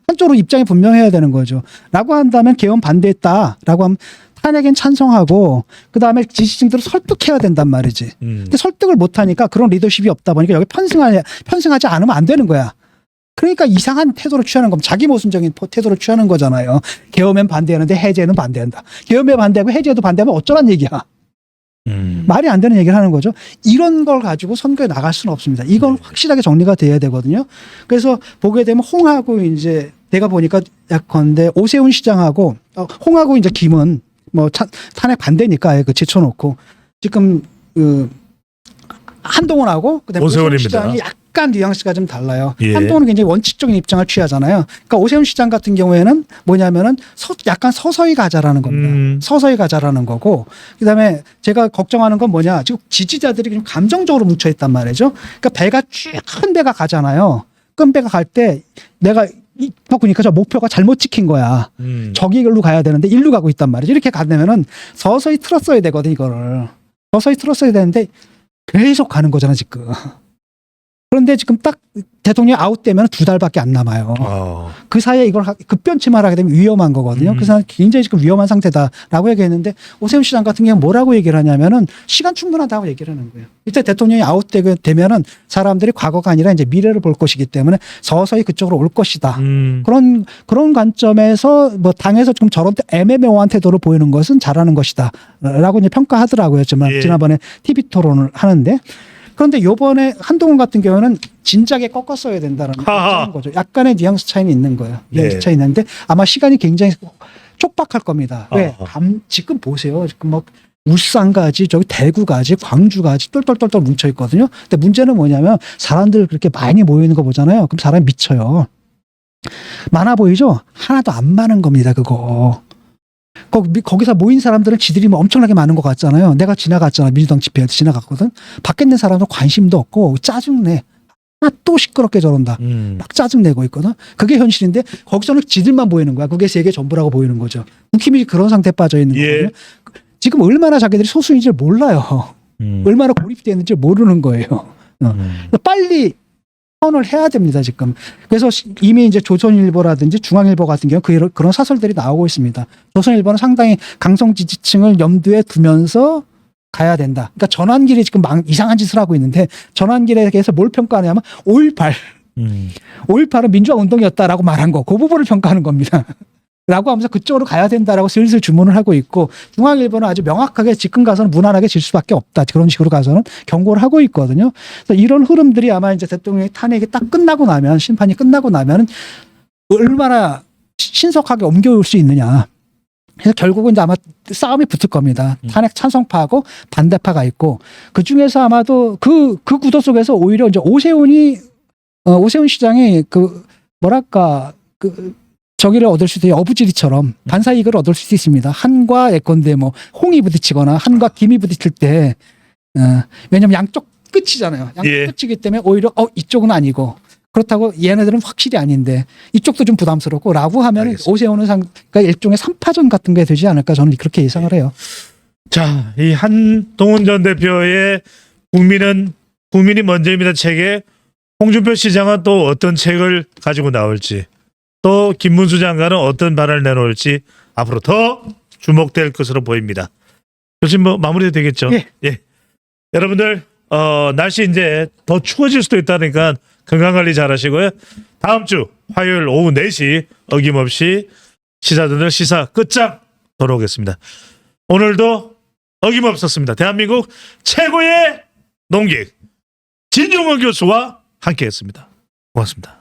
한쪽으로 입장이 분명해야 되는 거죠. 라고 한다면 개헌 반대했다라고 하면 탄핵엔 찬성하고 그다음에 지지층들을 설득해야 된단 말이지. 근데 설득을 못하니까 그런 리더십이 없다 보니까 여기 편승하지 않으면 안 되는 거야. 그러니까 이상한 태도를 취하는 겁니다. 자기 모순적인 태도를 취하는 거잖아요. 개헌엔 반대하는데 해제는 반대한다. 개헌에 반대하고 해제도 반대하면 어쩌란 얘기야. 말이 안 되는 얘기를 하는 거죠. 이런 걸 가지고 선거에 나갈 수는 없습니다. 이건 확실하게 정리가 돼야 되거든요. 그래서 보게 되면 홍하고 이제 내가 보니까 약컨대 오세훈 시장하고 홍하고 이제 김은 뭐 탄핵 반대니까 아예 그 제쳐놓고 지금 그 한동훈하고 그다음에 오세훈 시장이 약간 뉘앙스가 좀 달라요. 예. 한동훈은 굉장히 원칙적인 입장을 취하잖아요. 그러니까 오세훈 시장 같은 경우에는 뭐냐면은 약간 서서히 가자라는 겁니다. 서서히 가자라는 거고 그다음에 제가 걱정하는 건 뭐냐 지금 지지자들이 좀 감정적으로 뭉쳐있단 말이죠. 그러니까 배가 큰 배가 가잖아요. 큰 배가 갈 때 내가 보니까 저 목표가 잘못 찍힌 거야. 저기로 가야 되는데 일로 가고 있단 말이죠. 이렇게 가려면은 서서히 틀었어야 되거든 이거를. 서서히 틀었어야 되는데 계속 가는 거잖아 지금. 그런데 지금 딱 대통령이 아웃되면 2달밖에 안 남아요. 그 사이에 이걸 급변치만 하게 되면 위험한 거거든요. 그래서 굉장히 지금 위험한 상태다라고 얘기했는데 오세훈 시장 같은 경우는 뭐라고 얘기를 하냐면은 시간 충분하다고 얘기를 하는 거예요. 이때 대통령이 아웃되면은 사람들이 과거가 아니라 이제 미래를 볼 것이기 때문에 서서히 그쪽으로 올 것이다. 그런 관점에서 뭐 당에서 지금 저런 애매모호한 태도를 보이는 것은 잘하는 것이다라고 이제 평가하더라고요. 지난번에 TV 토론을 하는데. 그런데 요번에 한동훈 같은 경우는 진작에 꺾었어야 된다는 거죠. 약간의 뉘앙스 차이는 있는 거예요. 뉘앙스 차이 있는데 아마 시간이 굉장히 촉박할 겁니다. 왜? 지금 보세요. 지금 뭐 울산까지 저기 대구까지 광주까지 똘똘똘똘 뭉쳐 있거든요. 근데 문제는 뭐냐면 사람들 그렇게 많이 모여 있는 거 보잖아요. 그럼 사람이 미쳐요. 많아 보이죠? 하나도 안 많은 겁니다. 그거. 거기서 모인 사람들은 지들이 뭐 엄청나게 많은 것 같잖아요. 내가 지나갔잖아. 민주당 집회에서 지나갔거든. 밖에 있는 사람은 관심도 없고 짜증내. 또 시끄럽게 저런다. 막 짜증내고 있거든. 그게 현실인데 거기서는 지들만 보이는 거야. 그게 세계 전부라고 보이는 거죠. 국힘이 그런 상태에 빠져 있는 거거든요. 지금 얼마나 자기들이 소수인지를 몰라요. 얼마나 고립되어 있는지 모르는 거예요. 빨리 선을 해야 됩니다, 지금. 그래서 이미 이제 조선일보라든지 중앙일보 같은 경우 그런 사설들이 나오고 있습니다. 조선일보는 상당히 강성 지지층을 염두에 두면서 가야 된다. 그러니까 전환길이 지금 이상한 짓을 하고 있는데 전환길에 대해서 뭘 평가하냐면 5.18. 5.18은 민주화 운동이었다라고 말한 거. 그 부분을 평가하는 겁니다. 라고 하면서 그쪽으로 가야 된다라고 슬슬 주문을 하고 있고 중앙일보는 아주 명확하게 지금 가서는 무난하게 질 수밖에 없다. 그런 식으로 가서는 경고를 하고 있거든요. 그래서 이런 흐름들이 아마 이제 대통령의 탄핵이 딱 끝나고 나면 심판이 끝나고 나면은 얼마나 신속하게 옮겨올 수 있느냐. 그래서 결국은 이제 아마 싸움이 붙을 겁니다. 탄핵 찬성파하고 반대파가 있고 그 중에서 아마도 그 구도 속에서 오히려 이제 오세훈 시장이 저기를 얻을 수도 있어요. 어부지리처럼 반사 이익을 얻을 수도 있습니다. 한과 예컨대 뭐 홍이 부딪히거나 한과 김이 부딪힐 때 왜냐면 양쪽 끝이잖아요. 양쪽 끝이기 때문에 오히려 이쪽은 아니고 그렇다고 얘네들은 확실히 아닌데 이쪽도 좀 부담스럽고 라고 하면 오세훈은 그러니까 일종의 3파전 같은 게 되지 않을까 저는 그렇게 예상을 해요. 자, 이 한동훈 전 대표의 국민이 먼저입니다 책에 홍준표 시장은 또 어떤 책을 가지고 나올지 또 김문수 장관은 어떤 발언을 내놓을지 앞으로 더 주목될 것으로 보입니다. 교수님 뭐 마무리도 되겠죠? 예. 여러분들 날씨 이제 더 추워질 수도 있다니까 건강관리 잘하시고요. 다음 주 화요일 오후 4시 어김없이 시사전을 시사 끝장 돌아오겠습니다. 오늘도 어김없었습니다. 대한민국 최고의 농객 진용호 교수와 함께했습니다. 고맙습니다.